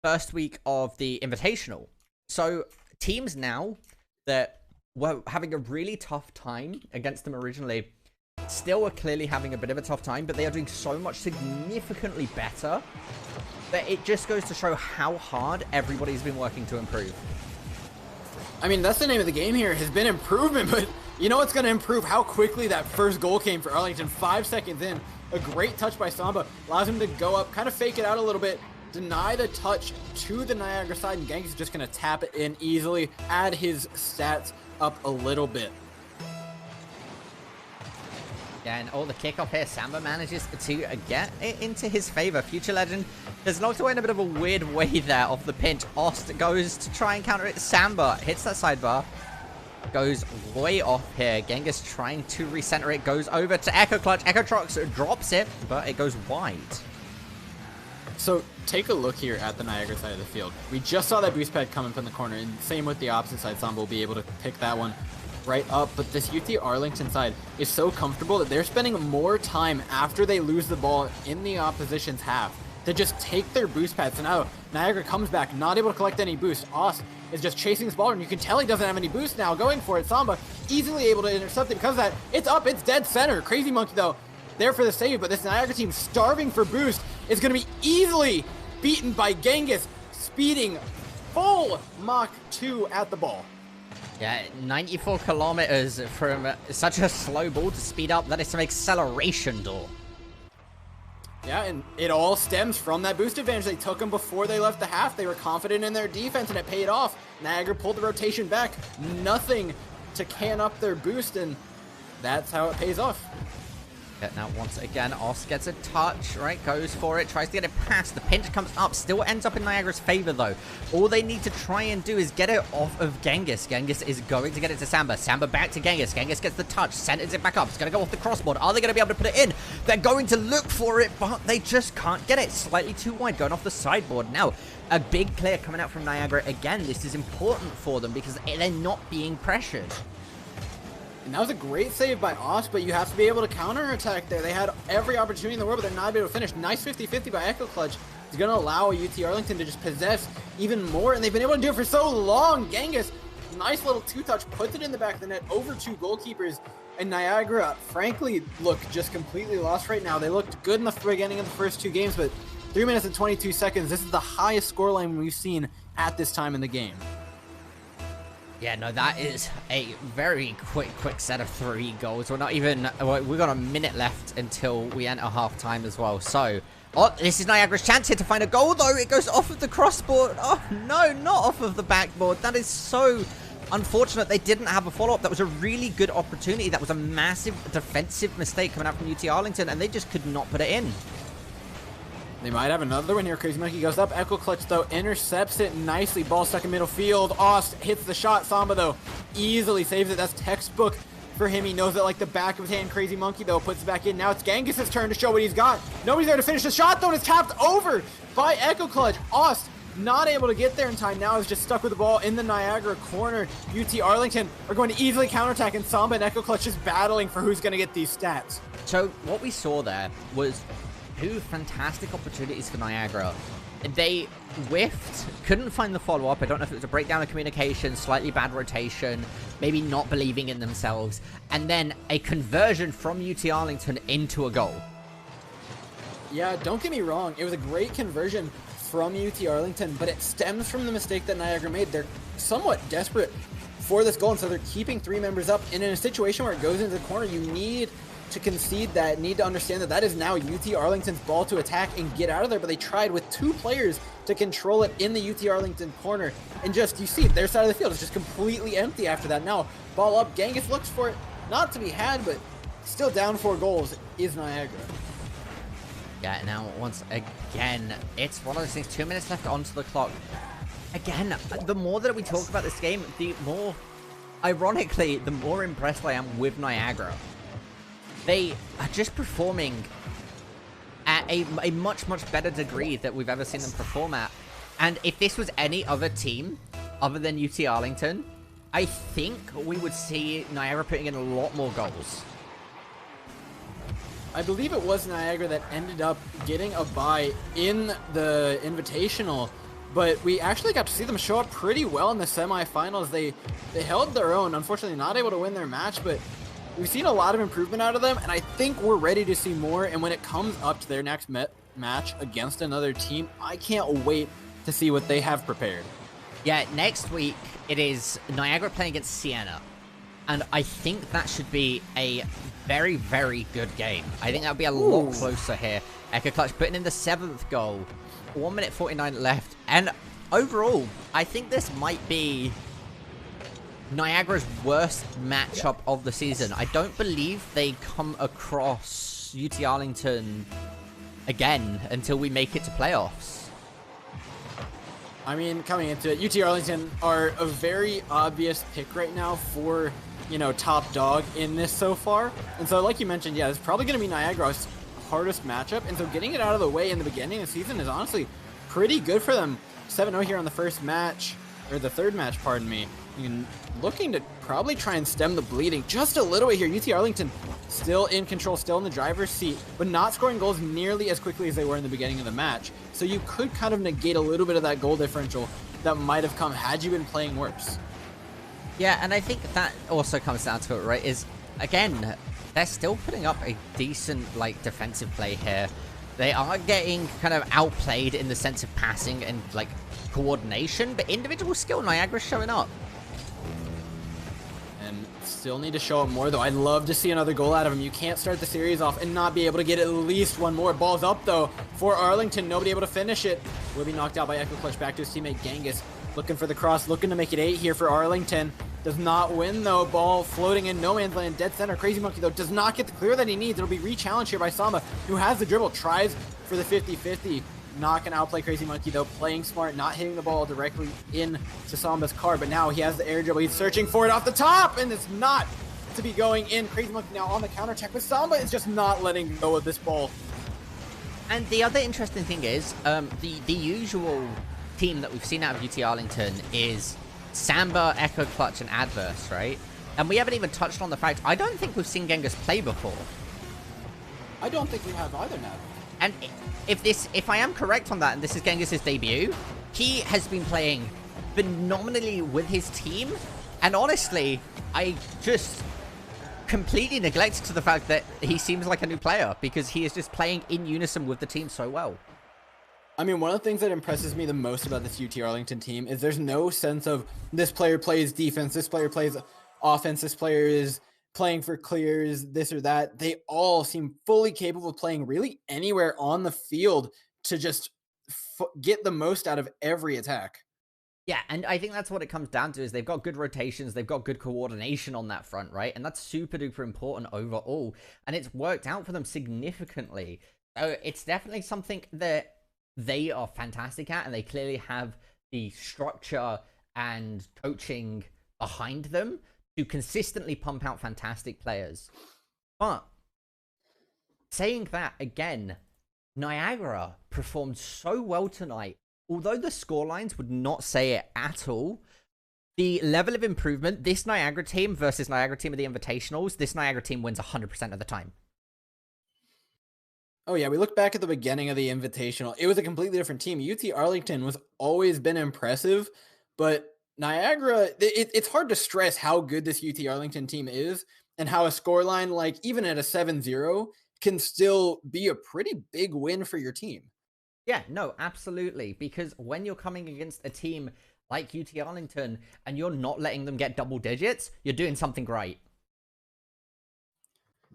first week of the Invitational. So teams now that were having a really tough time against them originally still are clearly having a bit of a tough time, but they are doing so much significantly better that it just goes to show how hard everybody's been working to improve. I mean, that's the name of the game here, has been improvement, but you know what's going to improve? How quickly that first goal came for Arlington. 5 seconds in, a great touch by Samba, allows him to go up, kind of fake it out a little bit, deny the touch to the Niagara side, and Genghis is just going to tap it in easily, add his stats up a little bit. Yeah, and the kickoff here, Samba manages to get it into his favor. Future Legend has knocked away in a bit of a weird way there off the pinch. Ost goes to try and counter it. Samba hits that sidebar. Goes way off here. Genghis trying to recenter it. Goes over to Echo Clutch. Echo Trox drops it, but it goes wide. So take a look here at the Niagara side of the field. We just saw that boost pad coming from the corner, and same with the opposite side. Samba will be able to pick that one right up, but this UT Arlington side is so comfortable that they're spending more time after they lose the ball in the opposition's half to just take their boost pads. So now Niagara comes back, not able to collect any boost. Ost is just chasing this ball, and you can tell he doesn't have any boost now, going for it. Samba easily able to intercept it because of that. It's up, it's dead center. Crazy Monkey, though, there for the save, but this Niagara team starving for boost is going to be easily beaten by Genghis, speeding full Mach 2 at the ball. Yeah, 94 kilometers from such a slow ball to speed up. That is some acceleration, door. Yeah, and it all stems from that boost advantage they took them before they left the half. They were confident in their defense, and it paid off. Niagara pulled the rotation back. Nothing to can up their boost, and that's how it pays off. Yeah, now once again, Ost gets a touch, right? Goes for it, tries to get it past. The pinch comes up, still ends up in Niagara's favor, though. All they need to try and do is get it off of Genghis. Genghis is going to get it to Samba. Samba back to Genghis. Genghis gets the touch, centers it back up. It's going to go off the crossboard. Are they going to be able to put it in? They're going to look for it, but they just can't get it. Slightly too wide, going off the sideboard. Now, a big clear coming out from Niagara. Again, this is important for them because they're not being pressured. And that was a great save by Ost, but you have to be able to counterattack there. They had every opportunity in the world, but they're not able to finish. Nice 50-50 by Echo Clutch. is going to allow UT Arlington to just possess even more, and they've been able to do it for so long. Genghis, nice little two-touch, puts it in the back of the net over 2 goalkeepers, and Niagara, frankly, look just completely lost right now. They looked good in the beginning of the first 2 games, but 3 minutes and 22 seconds, this is the highest scoreline we've seen at this time in the game. Yeah, no, that is a very quick set of 3 goals. We're not even, we've got a minute left until we enter half-time as well. So, oh, this is Niagara's chance here to find a goal, though. It goes off of the crossboard. Oh, no, not off of the backboard. That is so unfortunate. They didn't have a follow-up. That was a really good opportunity. That was a massive defensive mistake coming out from UT Arlington, and they just could not put it in. They might have another one here. Crazy Monkey goes up. Echo Clutch, though, intercepts it nicely. Ball stuck in middle field. Ost hits the shot. Samba, though, easily saves it. That's textbook for him. He knows it like the back of his hand. Crazy Monkey, though, puts it back in. Now it's Genghis' turn to show what he's got. Nobody's there to finish the shot, though, and it's tapped over by Echo Clutch. Ost not able to get there in time. Now is just stuck with the ball in the Niagara corner. UT Arlington are going to easily counterattack, and Samba and Echo Clutch just battling for who's going to get these stats. So what we saw there was 2 fantastic opportunities for Niagara. They whiffed, couldn't find the follow-up. I don't know if it was a breakdown of communication, slightly bad rotation, maybe not believing in themselves, and then a conversion from UT Arlington into a goal. Yeah, don't get me wrong. It was a great conversion from UT Arlington, but it stems from the mistake that Niagara made. They're somewhat desperate for this goal, and so they're keeping 3 members up. And in a situation where it goes into the corner, you need to concede that, need to understand that that is now UT Arlington's ball to attack and get out of there, but they tried with 2 players to control it in the UT Arlington corner, and just, you see, their side of the field is just completely empty after that. Now, ball up, Genghis looks for it, not to be had, but still down 4 goals is Niagara. Yeah, now, once again, it's one of those things, 2 minutes left onto the clock. Again, the more that we talk about this game, the more, ironically, the more impressed I am with Niagara. They are just performing at a much better degree that we've ever seen them perform at. And if this was any other team other than UT Arlington, I think we would see Niagara putting in a lot more goals. I believe it was Niagara that ended up getting a bye in the Invitational, but we actually got to see them show up pretty well in the semifinals. They held their own, unfortunately not able to win their match, but we've seen a lot of improvement out of them, and I think we're ready to see more. And when it comes up to their next match against another team, I can't wait to see what they have prepared. Yeah, next week it is Niagara playing against Siena, and I think that should be a very good game. I think that'll be a lot closer here. Echo Clutch putting in the 7th goal. 1 minute 49 left, and overall, I think this might be Niagara's worst matchup of the season. I don't believe they come across UT Arlington again until we make it to playoffs. I mean, coming into it, UT Arlington are a very obvious pick right now for, you know, top dog in this so far. And so, like you mentioned, yeah, it's probably going to be Niagara's hardest matchup. And so getting it out of the way in the beginning of the season is honestly pretty good for them. 7-0 here on the first match, or the third match, pardon me. Looking to probably try and stem the bleeding just a little bit here. UT Arlington still in control, still in the driver's seat, but not scoring goals nearly as quickly as they were in the beginning of the match. So you could kind of negate a little bit of that goal differential that might have come had you been playing worse. Yeah, and I think that also comes down to it, right, is, again, they're still putting up a decent, like, defensive play here. They are getting kind of outplayed in the sense of passing and, like, coordination, but individual skill, Niagara's showing up. Still need to show up more, though. I'd love to see another goal out of him. You can't start the series off and not be able to get at least one more. Ball's up, though, for Arlington. Nobody able to finish it. Will be knocked out by Echo Clutch. Back to his teammate Genghis. Looking for the cross. Looking to make it 8 here for Arlington. Does not win, though. Ball floating in no man's land. Dead center. Crazy Monkey, though, does not get the clear that he needs. It'll be re-challenged here by Samba, who has the dribble. Tries for the 50-50. Not going to outplay Crazy Monkey, though. Playing smart, not hitting the ball directly into Samba's car. But now he has the air dribble. He's searching for it off the top, and it's not to be going in. Crazy Monkey now on the counter attack, but Samba is just not letting go of this ball. And the other interesting thing is, the usual team that we've seen out of UT Arlington is Samba, Echo Clutch, and Adverse, right? And we haven't even touched on the fact, I don't think we've seen Genghis play before. I don't think we have either now. And if I am correct on that, and this is Genghis' debut, he has been playing phenomenally with his team. And honestly, I just completely neglected to the fact that he seems like a new player because he is just playing in unison with the team so well. I mean, one of the things that impresses me the most about this UT Arlington team is there's no sense of this player plays defense, this player plays offense, this player is playing for clears, this or that. They all seem fully capable of playing really anywhere on the field to just get the most out of every attack. Yeah, and I think that's what it comes down to is they've got good rotations, they've got good coordination on that front, right? And that's super duper important overall, and it's worked out for them significantly. So it's definitely something that they are fantastic at, and they clearly have the structure and coaching behind them to consistently pump out fantastic players. But saying that again, Niagara performed so well tonight. Although the scorelines would not say it at all, the level of improvement, this Niagara team versus Niagara team of the Invitationals, this Niagara team wins 100% of the time. Oh yeah, we look back at the beginning of the Invitational. It was a completely different team. UT Arlington was always been impressive, but Niagara, it's hard to stress how good this UT Arlington team is and how a scoreline, like even at a 7-0, can still be a pretty big win for your team. Yeah, no, absolutely. Because when you're coming against a team like UT Arlington and you're not letting them get double digits, you're doing something great.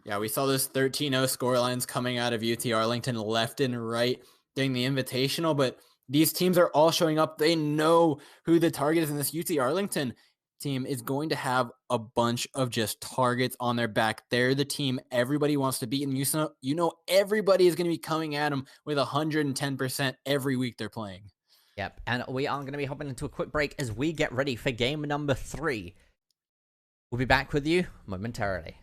Yeah, we saw those 13-0 scorelines coming out of UT Arlington left and right during the Invitational, but these teams are all showing up. They know who the target is, and this UT Arlington team is going to have a bunch of just targets on their back. They're the team everybody wants to beat, and you know everybody is going to be coming at them with 110% every week they're playing. Yep, and we are going to be hopping into a quick break as we get ready for game number 3. We'll be back with you momentarily.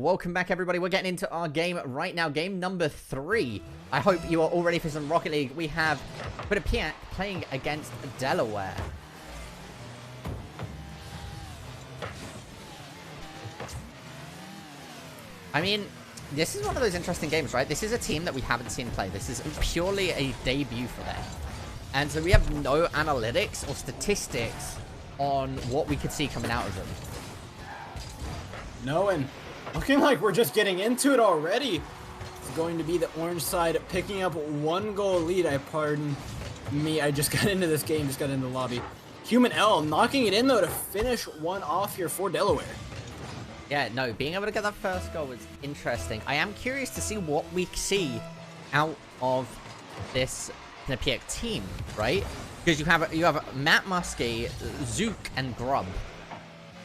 Welcome back, everybody. We're getting into our game right now. Game number 3. I hope you are all ready for some Rocket League. We have Quinnipiac playing against Delaware. I mean, this is one of those interesting games, right? This is a team that we haven't seen play. This is purely a debut for them. And so we have no analytics or statistics on what we could see coming out of them. No, and looking like we're just getting into it already. It's going to be the orange side picking up 1-goal lead. Pardon me, I just got into this game, just got into the lobby. Human L knocking it in, though, to finish one off here for Delaware. Yeah, no, being able to get that first goal was interesting. I am curious to see what we see out of this Quinnipiac team, right? Because you have Matt Muskie, Zook, and Grub.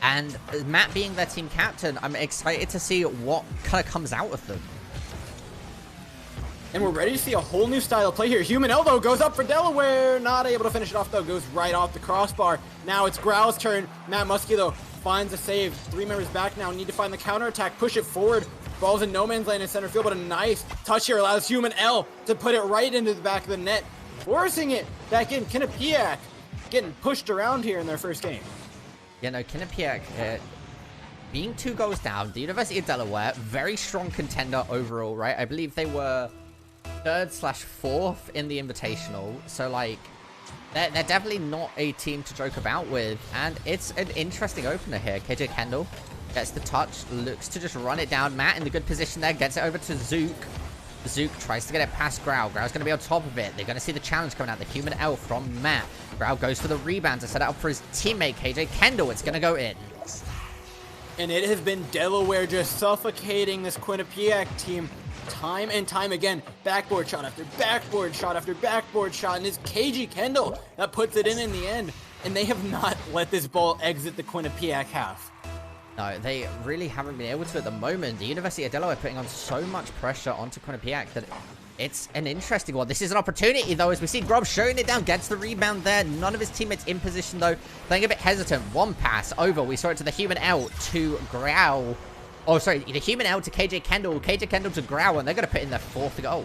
And Matt being their team captain, I'm excited to see what kind of comes out of them. And we're ready to see a whole new style of play here. Human L, though, goes up for Delaware. Not able to finish it off, though. Goes right off the crossbar. Now it's Growl's turn. Matt Muskie, though, finds a save. 3 members back now. Need to find the counterattack. Push it forward. Ball's in no man's land in center field, but a nice touch here allows Human L to put it right into the back of the net. Forcing it back in. Quinnipiac getting pushed around here in their first game. You know, Quinnipiac being 2 goals down. The University of Delaware, very strong contender overall, right? I believe they were 3rd/4th in the Invitational. So, like, they're definitely not a team to joke about with. And it's an interesting opener here. KJ Kendall gets the touch, looks to just run it down. Matt in the good position there, gets it over to Zook. Zook tries to get it past Growl. Growl's going to be on top of it. They're going to see the challenge coming out. The Human L from Matt. Growl goes for the rebound to set it up for his teammate, KJ Kendall. It's going to go in. And it has been Delaware just suffocating this Quinnipiac team time and time again. Backboard shot after backboard shot after backboard shot. And it's KJ Kendall that puts it in the end. And they have not let this ball exit the Quinnipiac half. No, they really haven't been able to at the moment. The University of Delaware putting on so much pressure onto Quinnipiac that it's an interesting one. This is an opportunity, though, as we see Grub showing it down, gets the rebound there. None of his teammates in position, though. Playing a bit hesitant. One pass over. We saw it to the Human L to Growl. Oh, sorry, the Human L to KJ Kendall. KJ Kendall to Growl, and they're going to put in their 4th goal.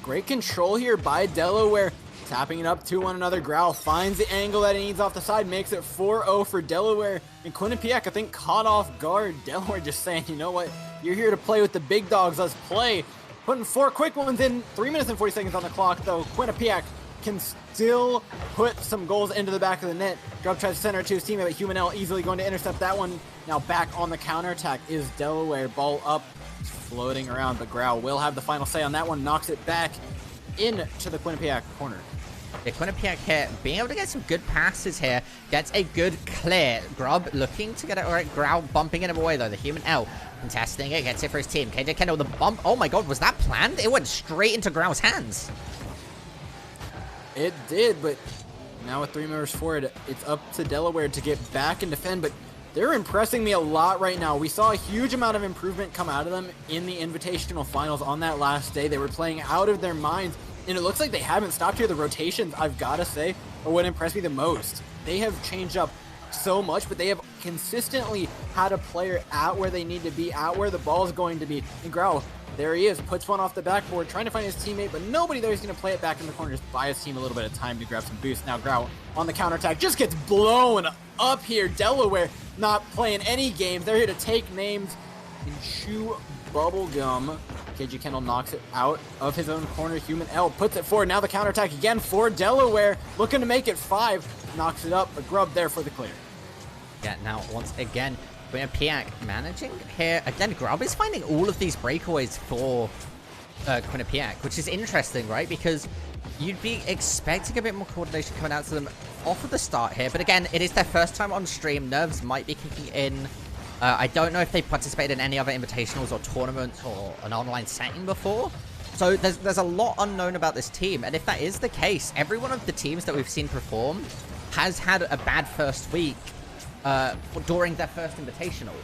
Great control here by Delaware. Tapping it up to one another. Growl finds the angle that he needs off the side, makes it 4-0 for Delaware. And Quinnipiac, I think, caught off guard. Delaware just saying, you know what, you're here to play with the big dogs, let's play. Putting 4 quick ones in, 3 minutes and 40 seconds on the clock, though. Quinnipiac can still put some goals into the back of the net. Grub tries to center it to his teammate, but Human L easily going to intercept that one. Now back on the counterattack is Delaware. Ball up, floating around, but Growl will have the final say on that one. Knocks it back into the Quinnipiac corner. The Quinnipiac here being able to get some good passes here. Gets a good clear. Grub looking to get it. All right, Growl bumping him away, though. The Human L contesting it. Gets it for his team. KJ Kendall, the bump. Oh, my God. Was that planned? It went straight into Growl's hands. It did, but now with 3 members forward, it's up to Delaware to get back and defend, but they're impressing me a lot right now. We saw a huge amount of improvement come out of them in the Invitational Finals on that last day. They were playing out of their minds, and it looks like they haven't stopped here. The rotations, I've got to say, are what impressed me the most. They have changed up so much, but they have consistently had a player at where they need to be, at where the ball is going to be. And Growl, there he is, puts one off the backboard, trying to find his teammate, but nobody there is going to play it back in the corner, just buy his team a little bit of time to grab some boost. Now Growl on the counterattack just gets blown up here. Delaware not playing any games. They're here to take names and chew bubble gum. KJ Kendall knocks it out of his own corner. Human L puts it forward. Now the counterattack again for Delaware, looking to make it 5. Knocks it up, but Grub there for the clear. Yeah, now once again, Quinnipiac managing here. Again, Grub is finding all of these breakaways for Quinnipiac, which is interesting, right? Because you'd be expecting a bit more coordination coming out to them off of the start here. But again, it is their first time on stream. Nerves might be kicking in. I don't know if they participated in any other invitationals or tournaments or an online setting before. So there's a lot unknown about this team. And if that is the case, every one of the teams that we've seen perform has had a bad first week during their first invitational.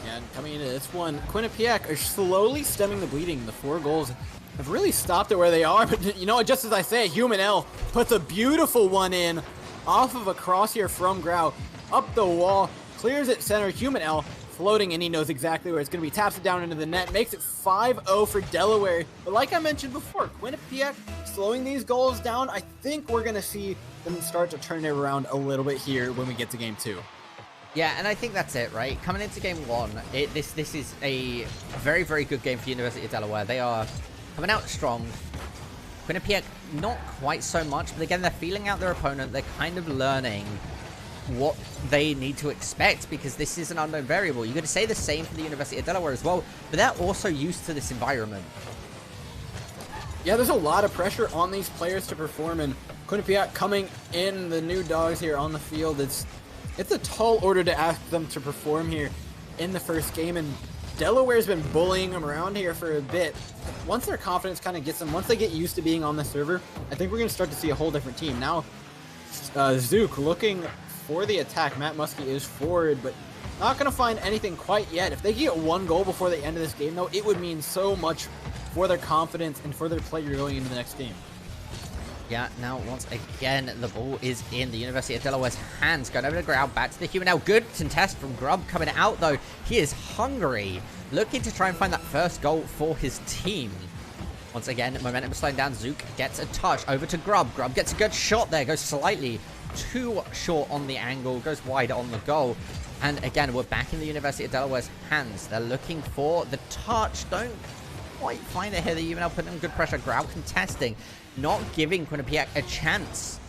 And coming into this one, Quinnipiac are slowly stemming the bleeding. The 4 goals have really stopped it where they are. But, you know, just as I say, Human L puts a beautiful one in off of a cross here from Growl. Up the wall clears it center. Human L floating, and he knows exactly where it's going to be. Taps it down into the net, makes it 5-0 for Delaware. But like I mentioned before, Quinnipiac slowing these goals down. I think we're going to see them start to turn it around a little bit here when we get to game 2. Yeah, and I think that's it, right? Coming into game 1, this is a very, very good game for University of Delaware. They are coming out strong. Quinnipiac, not quite so much, but again, they're feeling out their opponent. They're kind of learning what they need to expect, because this is an unknown variable. You're going to say the same for the University of Delaware as well, but they're also used to this environment. Yeah, there's a lot of pressure on these players to perform, and Quinnipiac coming in, the new dogs here on the field, it's a tall order to ask them to perform here in the first game, and Delaware's been bullying them around here for a bit. Once their confidence kind of gets them, once they get used to being on the server, I think we're going to start to see a whole different team. Now, Zook looking for the attack. Matt Muskie is forward, but not going to find anything quite yet. If they get one goal before the end of this game, though, it would mean so much for their confidence and for their player going into the next game. Yeah, now once again, the ball is in the University of Delaware's hands. Going over the ground, back to the human. Now, good contest from Grubb coming out, though. He is hungry, looking to try and find that first goal for his team. Once again, momentum is slowing down. Zook gets a touch over to Grubb. Grubb gets a good shot there, goes slightly too short on the angle, goes wide on the goal. And again, we're back in the University of Delaware's hands. They're looking for the touch. Don't quite find it here. The UNL putting in good pressure. Grau contesting, not giving Quinnipiac a chance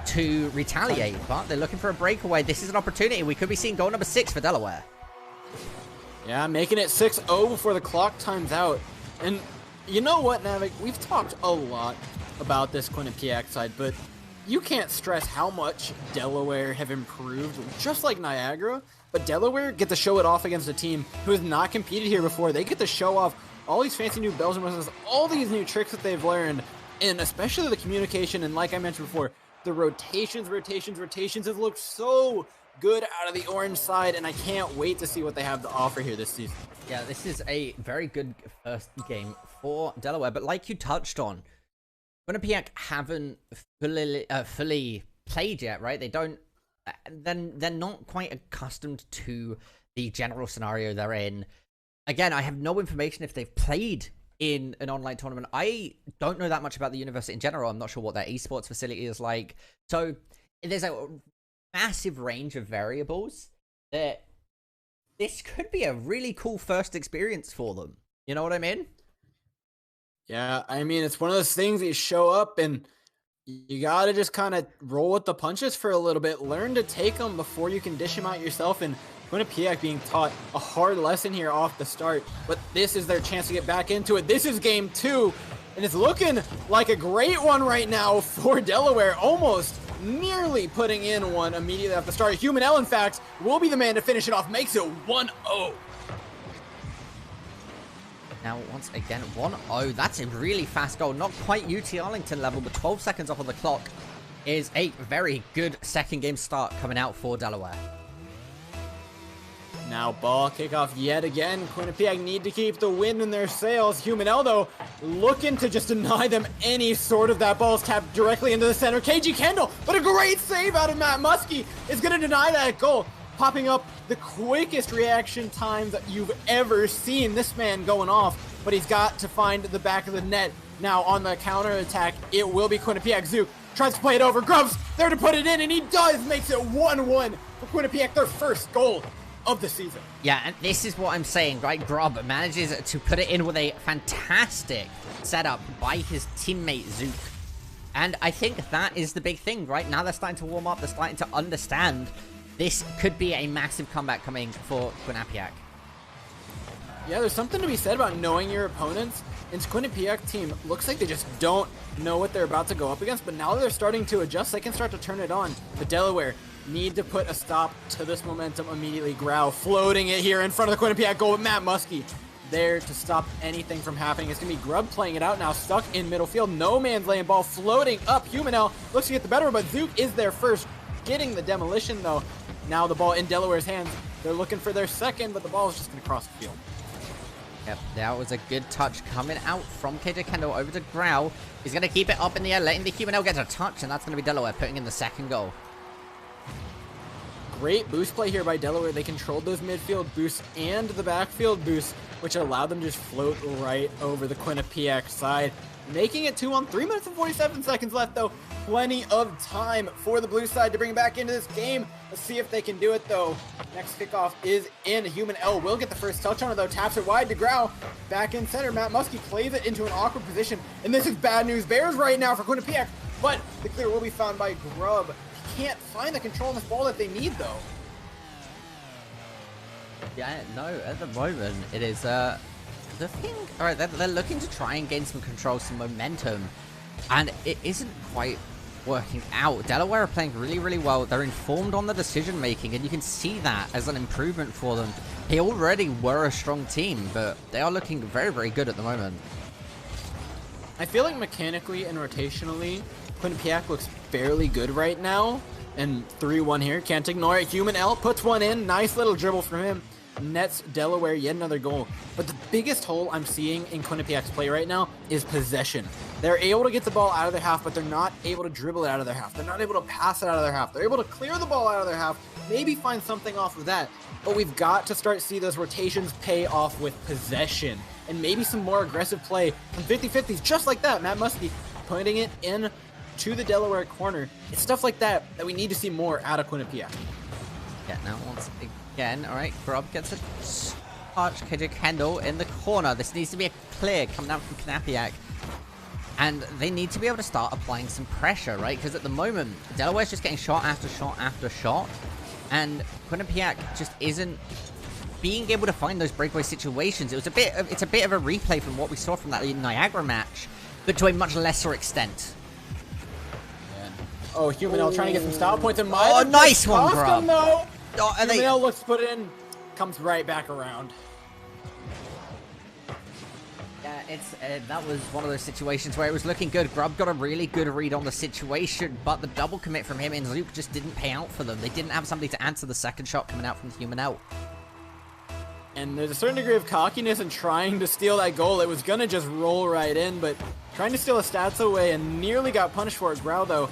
to retaliate, but they're looking for a breakaway. This is an opportunity. We could be seeing goal number 6 for Delaware. Yeah, making it 6-0 before the clock times out. And you know what, Navik? We've talked a lot about this Quinnipiac side, but you can't stress how much Delaware have improved, just like Niagara. But Delaware get to show it off against a team who has not competed here before. They get to show off all these fancy new bells and whistles, all these new tricks that they've learned, and especially the communication, and like I mentioned before, the rotations have looked so good out of the orange side, and I can't wait to see what they have to offer here this season. Yeah, this is a very good first game for Delaware, but like you touched on, Quinnipiac haven't fully played yet, right? They don't, they're not quite accustomed to the general scenario they're in. Again, I have no information if they've played in an online tournament. I don't know that much about the university in general. I'm not sure what their esports facility is like. So there's a massive range of variables that this could be a really cool first experience for them. You know what I mean? Yeah, I mean, it's one of those things that you show up and you got to just kind of roll with the punches for a little bit. Learn to take them before you can dish them out yourself. And Quinnipiac being taught a hard lesson here off the start, but this is their chance to get back into it. This is game 2, and it's looking like a great one right now for Delaware, almost nearly putting in one immediately after the start. Human L, in fact, will be the man to finish it off, makes it 1-0. Now, once again, 1-0. That's a really fast goal. Not quite UT Arlington level, but 12 seconds off on the clock is a very good second game start coming out for Delaware. Now ball kickoff yet again. Quinnipiac need to keep the wind in their sails. Human L, though, looking to just deny them any sort of that. Ball's tapped directly into the center. KG Kendall, but a great save out of Matt Muskie is going to deny that goal. Popping up the quickest reaction time that you've ever seen. This man going off, but he's got to find the back of the net. Now on the counter attack, it will be Quinnipiac. Zook tries to play it over. Grubbs there to put it in, and he does. Makes it 1-1 for Quinnipiac, their first goal of the season. Yeah, and this is what I'm saying, right? Grubb manages to put it in with a fantastic setup by his teammate Zook. And I think that is the big thing, right? Now they're starting to warm up, they're starting to understand this could be a massive comeback coming for Quinnipiac. Yeah, there's something to be said about knowing your opponents. And Quinnipiac team looks like they just don't know what they're about to go up against, but now they're starting to adjust. They can start to turn it on. The Delaware need to put a stop to this momentum immediately. Grau floating it here in front of the Quinnipiac goal with Matt Muskie there to stop anything from happening. It's going to be Grubb playing it out now, stuck in middle field. No man's laying ball floating up. Human L looks to get the better, but Zook is there first, getting the demolition though. Now the ball in Delaware's hands. They're looking for their second, but the ball is just going to cross the field. Yep, that was a good touch coming out from KJ Kendall over to Grau. He's going to keep it up in the air, letting the Human L get a touch, and that's going to be Delaware putting in the second goal. great boost play here by Delaware. They controlled those midfield boosts and the backfield boosts, which allowed them to just float right over the Quinnipiac side, making it 2 on 3 minutes and 47 seconds left, though. Plenty of time for the blue side to bring it back into this game. Let's see if they can do it, though. Next kickoff is in. Human L will get the first touch on it, though. Taps it wide to Grau. Back in center. Matt Muskie plays it into an awkward position. And this is bad news bears right now for Quinnipiac. But the clear will be found by Grubb. He can't find the control on this ball that they need, though. Yeah, no, at the moment, it is, the thing... Alright, they're looking to try and gain some control, some momentum. And it isn't quite working out. Delaware are playing really, really well. They're informed on the decision making, and you can see that as an improvement for them. They already were a strong team, but they are looking very, very good at the moment. I feel like mechanically and rotationally, Quinnipiac looks fairly good right now. And 3-1 here, can't ignore it. Human L puts one in. Nice little dribble from him. Nets Delaware yet another goal. But the biggest hole I'm seeing in Quinnipiac's play right now is possession. They're able to get the ball out of their half, but they're not able to dribble it out of their half. They're not able to pass it out of their half. They're able to clear the ball out of their half, maybe find something off of that. But we've got to start to see those rotations pay off with possession. And maybe some more aggressive play from 50-50s, just like that. Matt Muskie putting it in to the Delaware corner. It's stuff like that that we need to see more out of Quinnipiac. Yeah, now once again, alright, Grubb gets a touch. KJ Kendall in the corner. This needs to be a clear coming down from Quinnipiac. And they need to be able to start applying some pressure, right? Because at the moment, Delaware's just getting shot after shot after shot. And Quinnipiac just isn't being able to find those breakaway situations. It's a bit of a replay from what we saw from that Niagara match, but to a much lesser extent. Oh, Human L trying to get some style points in mind. Oh, nice one, Grubb. No. Oh, and Human L looks to put it in, comes right back around. Yeah, that was one of those situations where it was looking good. Grubb got a really good read on the situation, but the double commit from him and Luke just didn't pay out for them. They didn't have somebody to answer the second shot coming out from Human L. And there's a certain degree of cockiness in trying to steal that goal. It was going to just roll right in, but trying to steal his stats away and nearly got punished for it. Grau, though,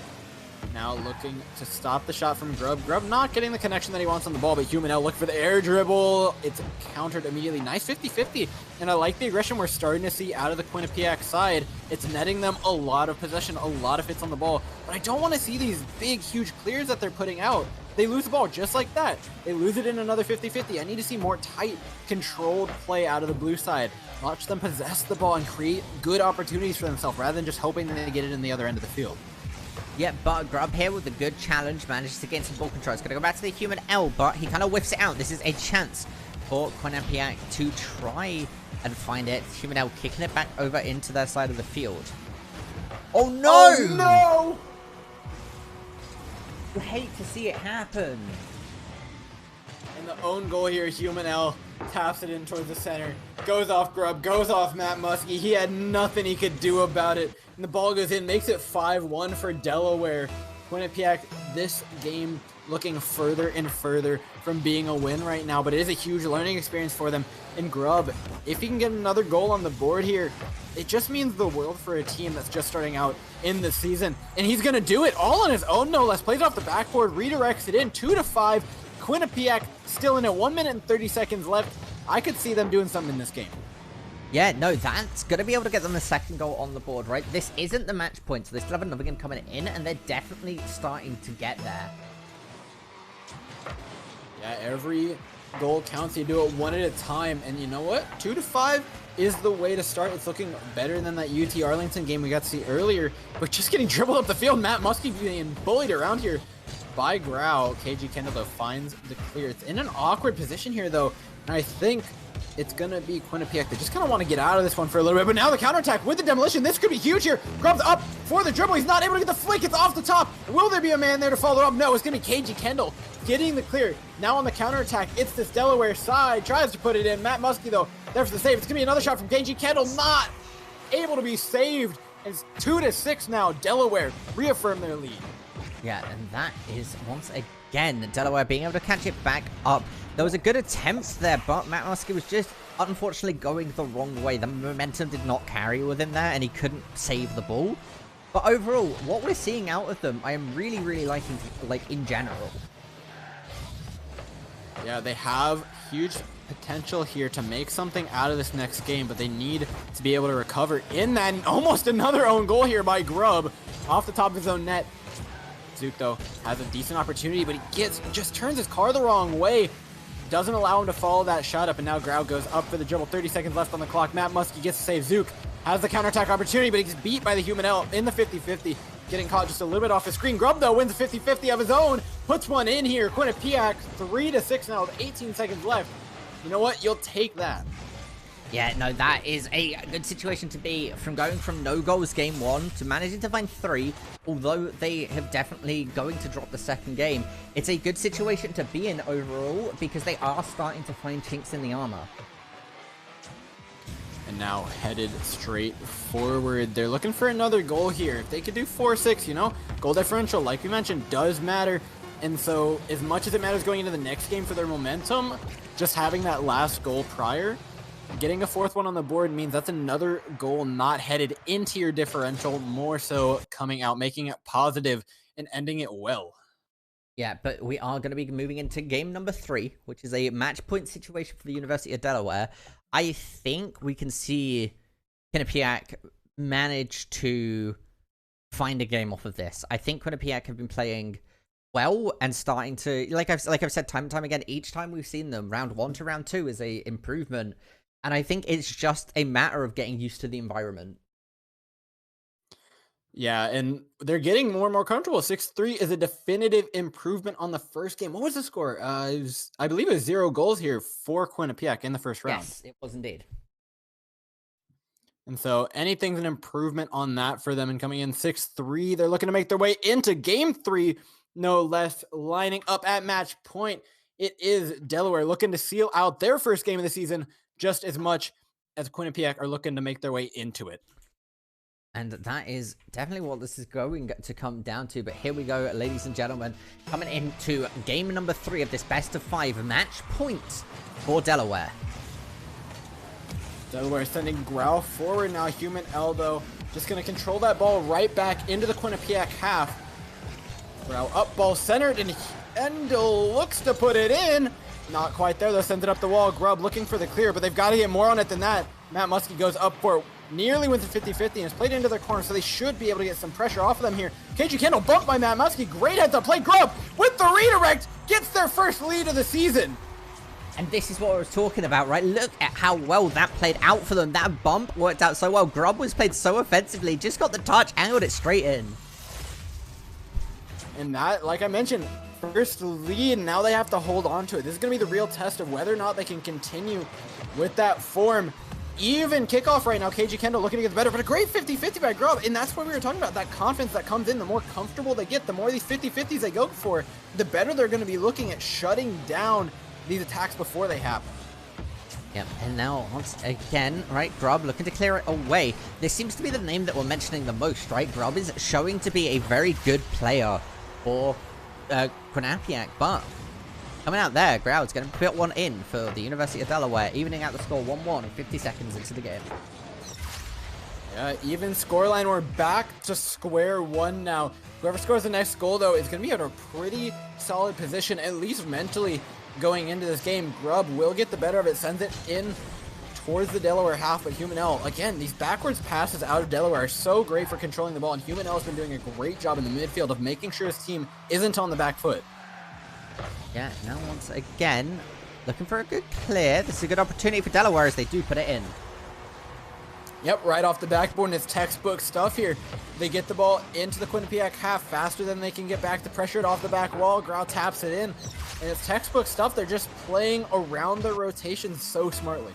now looking to stop the shot from Grubb. Grubb not getting the connection that he wants on the ball, but Human L look for the air dribble. It's countered immediately. Nice 50-50. And I like the aggression we're starting to see out of the Quinnipiac side. It's netting them a lot of possession, a lot of hits on the ball. But I don't want to see these big, huge clears that they're putting out. They lose the ball just like that. They lose it in another 50-50. I need to see more tight, controlled play out of the blue side. Watch them possess the ball and create good opportunities for themselves rather than just hoping that they get it in the other end of the field. Yeah, but Grubb here with a good challenge manages to gain some ball control. It's going to go back to the Human L, but he kind of whiffs it out. This is a chance for Quinnipiac to try and find it. Human L kicking it back over into their side of the field. Oh no! Oh no! You hate to see it happen. And the own goal here, Human L taps it in towards the center. Goes off Grubb, goes off Matt Muskie. He had nothing he could do about it. And the ball goes in, makes it 5-1 for Delaware. Quinnipiac, this game looking further and further from being a win right now, but it is a huge learning experience for them. And Grubb, if he can get another goal on the board here, it just means the world for a team that's just starting out in the season. And he's going to do it all on his own, no less. Plays off the backboard, redirects it in, 2-5. Quinnipiac still in it, 1 minute and 30 seconds left. I could see them doing something in this game. Yeah, no, that's going to be able to get them the second goal on the board, right? This isn't the match point, so they still have another game coming in, and they're definitely starting to get there. Yeah, every goal counts. You do it one at a time, and you know what? 2-5 is the way to start. It's looking better than that UT Arlington game we got to see earlier, but just getting dribbled up the field. Matt Muskie being bullied around here by Grau. KG Kendall, though, finds the clear. It's in an awkward position here, though, and I think it's going to be Quinnipiac. They just kind of want to get out of this one for a little bit, but now the counterattack with the demolition. This could be huge here. Grubb's up for the dribble. He's not able to get the flick. It's off the top. Will there be a man there to follow up? No, it's going to be KG Kendall getting the clear. Now on the counterattack, it's this Delaware side. Tries to put it in. Matt Muskie, though, there for the save. It's going to be another shot from KG Kendall. Not able to be saved. It's 2-6 now. Delaware reaffirm their lead. Yeah, and that is, once again, Delaware being able to catch it back up. There was a good attempt there, but Matt Muskie was just, unfortunately, going the wrong way. The momentum did not carry with him there, and he couldn't save the ball. But overall, what we're seeing out of them, I am really, really liking, like, in general. Yeah, they have huge potential here to make something out of this next game, but they need to be able to recover in that. And almost another own goal here by Grub off the top of his own net. Zook, though, has a decent opportunity, but he just turns his car the wrong way. Doesn't allow him to follow that shot up, and now Grau goes up for the dribble. 30 seconds left on the clock. Matt Muskie gets to save. Zook has the counterattack opportunity, but he's beat by the human L in the 50-50. Getting caught just a little bit off the screen. Grub, though, wins the 50-50 of his own. Puts one in here. Quinnipiac 3-6 now with 18 seconds left. You know what? You'll take that. Yeah, no, that is a good situation to be from going from no goals game 1 to managing to find 3. Although they have definitely going to drop the second game. It's a good situation to be in overall because they are starting to find chinks in the armor. And now headed straight forward. They're looking for another goal here. If they could do 4-6, you know, goal differential, like we mentioned, does matter. And so as much as it matters going into the next game for their momentum, just having that last goal prior, getting a 4th one on the board means that's another goal not headed into your differential, more so coming out, making it positive and ending it well. Yeah, but we are going to be moving into game number 3, which is a match point situation for the University of Delaware. I think we can see Quinnipiac manage to find a game off of this. I think Quinnipiac have been playing well and starting to, like I've said time and time again, each time we've seen them, round 1 to round 2 is a improvement. And I think it's just a matter of getting used to the environment. Yeah, and they're getting more and more comfortable. 6-3 is a definitive improvement on the first game. What was the score? I believe it was 0 goals here for Quinnipiac in the first round. Yes, it was indeed. And so anything's an improvement on that for them. And coming in 6-3, they're looking to make their way into game 3, no less, lining up at match point. It is Delaware looking to seal out their first game of the season just as much as Quinnipiac are looking to make their way into it. And that is definitely what this is going to come down to. But here we go, ladies and gentlemen, coming into game number 3 of this best of 5 match point for Delaware. Delaware sending Grau forward now. Human Eldo just going to control that ball right back into the Quinnipiac half. Grau up, ball centered, and Endel looks to put it in. Not quite there, though. Sends it up the wall. Grub looking for the clear, but they've got to get more on it than that. Matt Muskie goes up for it. Nearly wins the 50-50 and is played into their corner, so they should be able to get some pressure off of them here. KG Kendall bumped by Matt Muskie. Great heads up play. Grub with the redirect gets their first lead of the season. And this is what I was talking about, right? Look at how well that played out for them. That bump worked out so well. Grub was played so offensively. Just got the touch, angled it straight in. And that, like I mentioned, first lead, now they have to hold on to it. This is going to be the real test of whether or not they can continue with that form. Even kickoff right now. KG Kendall looking to get better, but a great 50-50 by Grub. And that's what we were talking about, that confidence that comes in. The more comfortable they get, the more these 50-50s they go for, the better they're going to be looking at shutting down these attacks before they happen. Yep, and now once again, right, Grub looking to clear it away. This seems to be the name that we're mentioning the most, right? Grub is showing to be a very good player for Quinnipiac, but coming out there, Grau's going to put one in for the University of Delaware, evening out the score 1-1 and 50 seconds into the game. Yeah, even scoreline. We're back to square one now. Whoever scores the next goal, though, is going to be in a pretty solid position, at least mentally, going into this game. Grub will get the better of it, sends it in towards the Delaware half, but Human L, again, these backwards passes out of Delaware are so great for controlling the ball, and Human L has been doing a great job in the midfield of making sure his team isn't on the back foot. Yeah, now once again, looking for a good clear. This is a good opportunity for Delaware as they do put it in. Yep, right off the backboard, and it's textbook stuff here. They get the ball into the Quinnipiac half faster than they can get back to pressure it off the back wall. Grau taps it in, and it's textbook stuff. They're just playing around their rotations so smartly.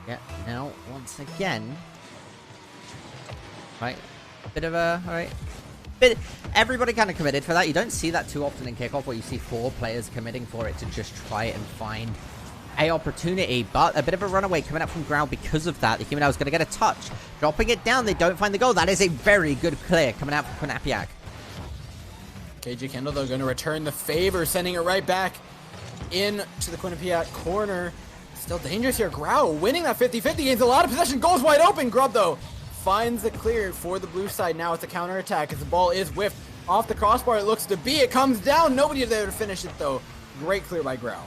Yeah, now once again, right, bit of a, all right, bit, everybody kind of committed for that. You don't see that too often in kickoff where you see 4 players committing for it to just try and find a opportunity, but a bit of a runaway coming up from Grau because of that. The Human is going to get a touch, dropping it down. They don't find the goal. That is a very good clear coming out from Quinnipiac. KG Kendall, though, going to return the favor, sending it right back into the Quinnipiac corner. Still dangerous here. Grau winning that 50-50, gains a lot of possession, goes wide open. Grub, though, finds the clear for the blue side. Now it's a counterattack as the ball is whiffed off the crossbar. It looks to be. It comes down. Nobody there to finish it, though. Great clear by Grau.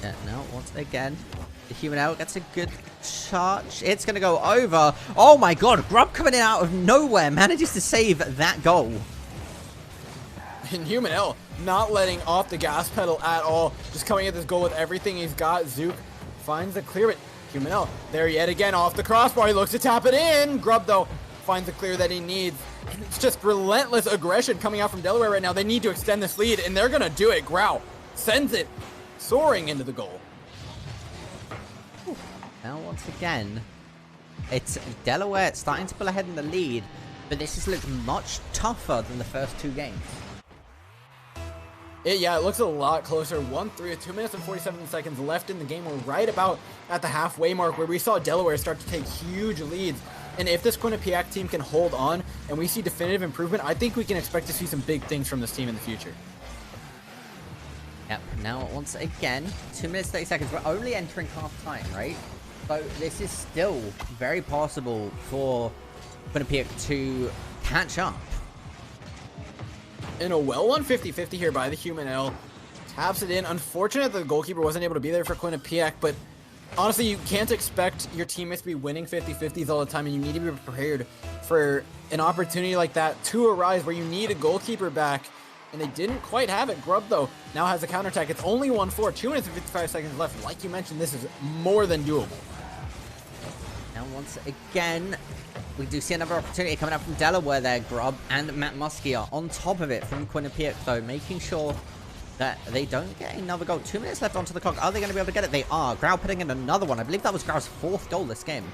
Yeah, now, once again, the Human L gets a good charge. It's going to go over. Oh my god, Grub coming in out of nowhere manages to save that goal. And Human L not letting off the gas pedal at all. Just coming at this goal with everything he's got. Zook finds the clear, but Human L there yet again off the crossbar. He looks to tap it in. Grub, though, finds the clear that he needs. And it's just relentless aggression coming out from Delaware right now. They need to extend this lead, and they're going to do it. Grau sends it soaring into the goal. Now, once again, it's Delaware starting to pull ahead in the lead, but this has looked much tougher than the first two games. Yeah, it looks a lot closer. 1-3 with 2 minutes and 47 seconds left in the game. We're right about at the halfway mark where we saw Delaware start to take huge leads. And if this Quinnipiac team can hold on and we see definitive improvement, I think we can expect to see some big things from this team in the future. Yep, now once again, 2 minutes, 30 seconds. We're only entering half time, right? So this is still very possible for Quinnipiac to catch up. In a well-won 50-50 here by the Human L. Taps it in. Unfortunate that the goalkeeper wasn't able to be there for Quinnipiac, but honestly, you can't expect your teammates to be winning 50-50s all the time, and you need to be prepared for an opportunity like that to arise where you need a goalkeeper back, and they didn't quite have it. Grub, though, now has a counterattack. It's only 1-4, 2 minutes and 55 seconds left. Like you mentioned, this is more than doable. Now, once again, we do see another opportunity coming up from Delaware there. Grub and Matt Muskie are on top of it from Quinnipiac, though, making sure that they don't get another goal. 2 minutes left onto the clock. Are they going to be able to get it? They are. Grau putting in another one. I believe that was Grau's 4th goal this game.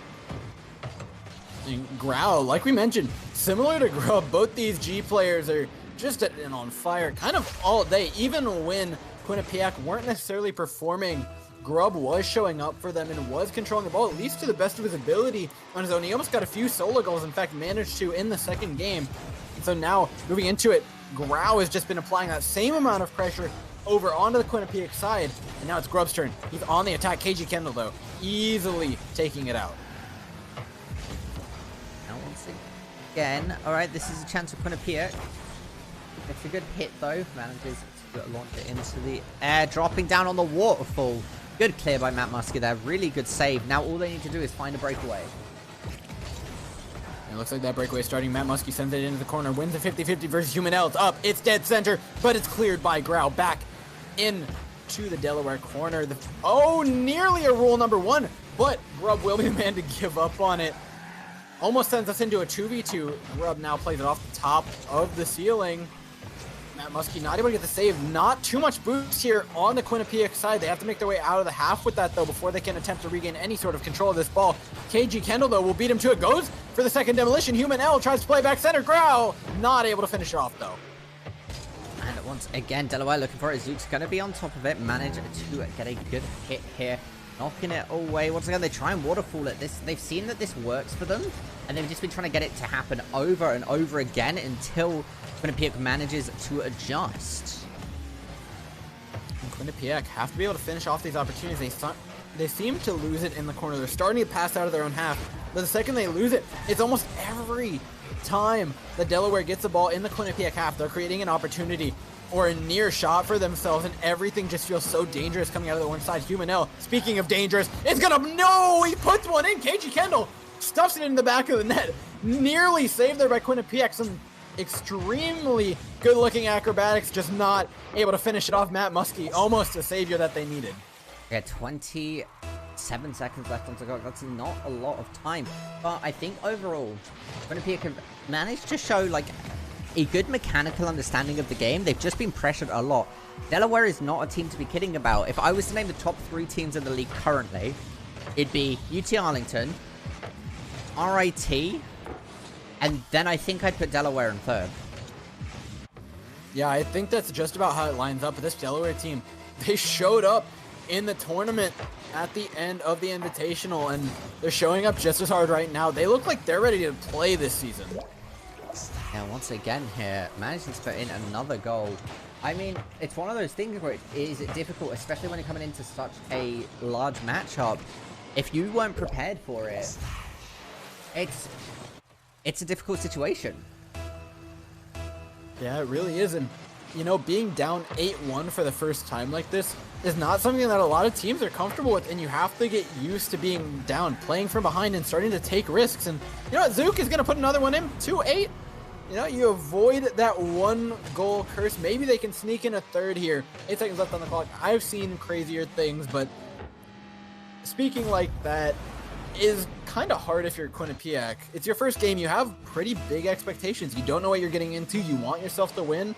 And Grau, like we mentioned, similar to Grub, both these G players are just on fire kind of all day. Even when Quinnipiac weren't necessarily performing, Grub was showing up for them and was controlling the ball, at least to the best of his ability on his own. He almost got a few solo goals, in fact, managed to in the second game. And so now, moving into it, Grau has just been applying that same amount of pressure over onto the Quinnipiac side. And now it's Grub's turn. He's on the attack. KG Kendall, though, easily taking it out. Now, once again, all right, this is a chance for Quinnipiac. It's a good hit, though. Manages to launch it into the air, dropping down on the waterfall. Good clear by Matt Muskie there. Really good save. Now all they need to do is find a breakaway. It looks like that breakaway is starting. Matt Muskie sends it into the corner. Wins the 50-50 versus Human L. It's up. It's dead center, but it's cleared by Grau. Back into the Delaware corner. Nearly a rule number 1, but Grub will be the man to give up on it. Almost sends us into a 2v2. Grub now plays it off the top of the ceiling. Matt Muskie not able to get the save. Not too much boost here on the Quinnipiac side. They have to make their way out of the half with that, though, before they can attempt to regain any sort of control of this ball. KG Kendall, though, will beat him to it. Goes for the second demolition. Human L tries to play back center. Grau not able to finish it off, though. And once again, Delaware looking for it. Zook's going to be on top of it. Manage to get a good hit here. Knocking it away. Once again, they try and waterfall it. They've seen that this works for them, and they've just been trying to get it to happen over and over again until Quinnipiac manages to adjust. And Quinnipiac have to be able to finish off these opportunities. They seem to lose it in the corner. They're starting to pass out of their own half, but the second they lose it, it's almost every time that Delaware gets the ball in the Quinnipiac half, they're creating an opportunity or a near shot for themselves, and everything just feels so dangerous coming out of the one side. Human L, speaking of dangerous, it's gonna, no, he puts one in. KG Kendall stuffs it in the back of the net. Nearly saved there by Quinnipiac. Some extremely good looking acrobatics, just not able to finish it off. Matt Muskie, almost a savior that they needed. Yeah, 27 seconds left on the clock. That's not a lot of time, but I think overall, Quinnipiac have managed to show like a good mechanical understanding of the game. They've just been pressured a lot. Delaware is not a team to be kidding about. If I was to name the top 3 teams in the league currently, it'd be UT Arlington, RIT, and then I think I'd put Delaware in 3rd. Yeah, I think that's just about how it lines up. But this Delaware team, they showed up in the tournament at the end of the Invitational, and they're showing up just as hard right now. They look like they're ready to play this season. Yeah, once again here, managing to put in another goal. I mean, it's one of those things where it is difficult, especially when you're coming into such a large matchup. If you weren't prepared for it, it's a difficult situation. Yeah, it really is. And you know, being down 8-1 for the first time like this is not something that a lot of teams are comfortable with, and you have to get used to being down, playing from behind, and starting to take risks. And you know what, Zook is going to put another one in, 2-8. You know, you avoid that 1-goal curse. Maybe they can sneak in a third here. 8 seconds left on the clock. I've seen crazier things, but speaking like that is kind of hard if you're Quinnipiac. It's your first game. You have pretty big expectations. You don't know what you're getting into. You want yourself to win.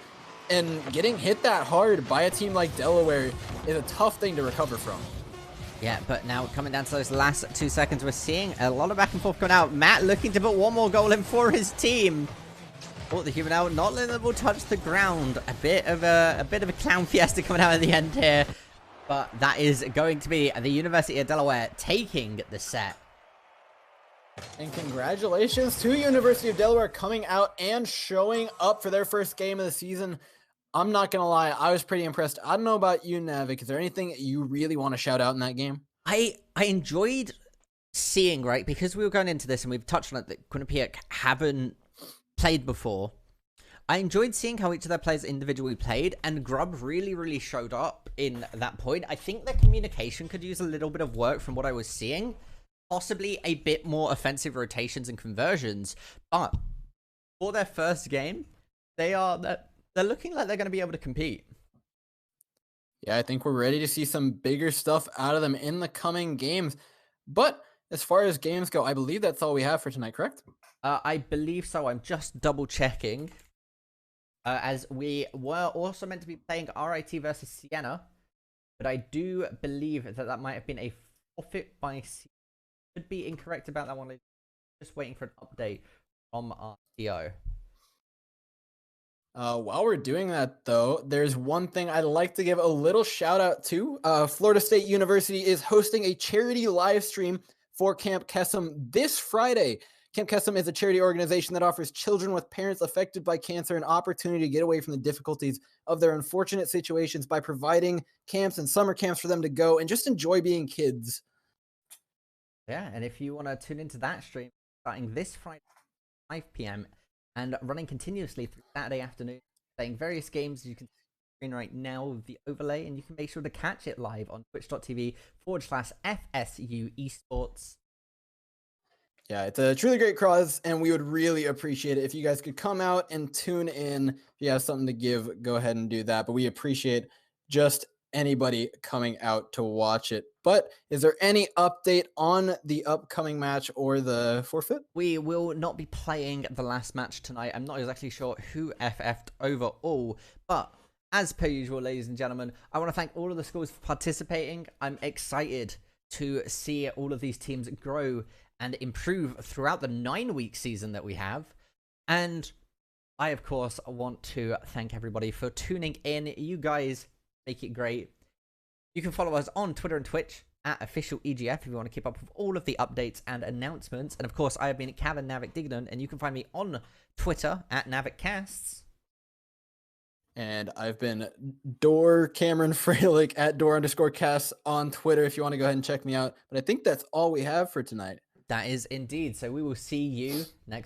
And getting hit that hard by a team like Delaware is a tough thing to recover from. Yeah, but now coming down to those last 2 seconds, we're seeing a lot of back and forth coming out. Matt looking to put one more goal in for his team. Oh, the human out, not letting the ball touch the ground. A bit of a clown fiesta coming out at the end here. But that is going to be the University of Delaware taking the set. And congratulations to University of Delaware coming out and showing up for their first game of the season. I'm not going to lie, I was pretty impressed. I don't know about you, Navik. Is there anything you really want to shout out in that game? I enjoyed seeing, right, because we were going into this and we've touched on it, that Quinnipiac haven't played before. I enjoyed seeing how each of their players individually played, and Grub really showed up in that point. I think their communication could use a little bit of work from what I was seeing. Possibly a bit more offensive rotations and conversions, but for their first game, they're looking like they're going to be able to compete. Yeah, I think we're ready to see some bigger stuff out of them in the coming games. But as far as games go, I believe that's all we have for tonight, correct? I believe so. I'm just double checking. As we were also meant to be playing RIT versus Siena, but I do believe that might have been a forfeit by Siena. Could be incorrect about that one. Just waiting for an update from our CEO. While we're doing that, though, there's one thing I'd like to give a little shout out to. Florida State University is hosting a charity live stream for Camp Kesem this Friday. Camp Kesem is a charity organization that offers children with parents affected by cancer an opportunity to get away from the difficulties of their unfortunate situations by providing camps and summer camps for them to go and just enjoy being kids. Yeah, and if you want to tune into that stream, starting this Friday, 5 p.m. and running continuously through Saturday afternoon, playing various games you can see right now with the overlay, and you can make sure to catch it live on twitch.tv/FSU Esports. Yeah, it's a truly great cause, and we would really appreciate it if you guys could come out and tune in. If you have something to give, go ahead and do that. But we appreciate just anybody coming out to watch it. But is there any update on the upcoming match or the forfeit? We will not be playing the last match tonight. I'm not exactly sure who FF'd overall, but as per usual, ladies and gentlemen, I want to thank all of the schools for participating. I'm excited to see all of these teams grow and improve throughout the 9-week season that we have. And I, of course, want to thank everybody for tuning in. You guys make it great. You can follow us on Twitter and Twitch at official EGF if you want to keep up with all of the updates and announcements. And of course, I have been Kevin Navik Dignan, and you can find me on Twitter at NavikCasts. And I've been Door Cameron Fralick at Door_Casts on Twitter if you want to go ahead and check me out. But I think that's all we have for tonight. That is indeed. So we will see you next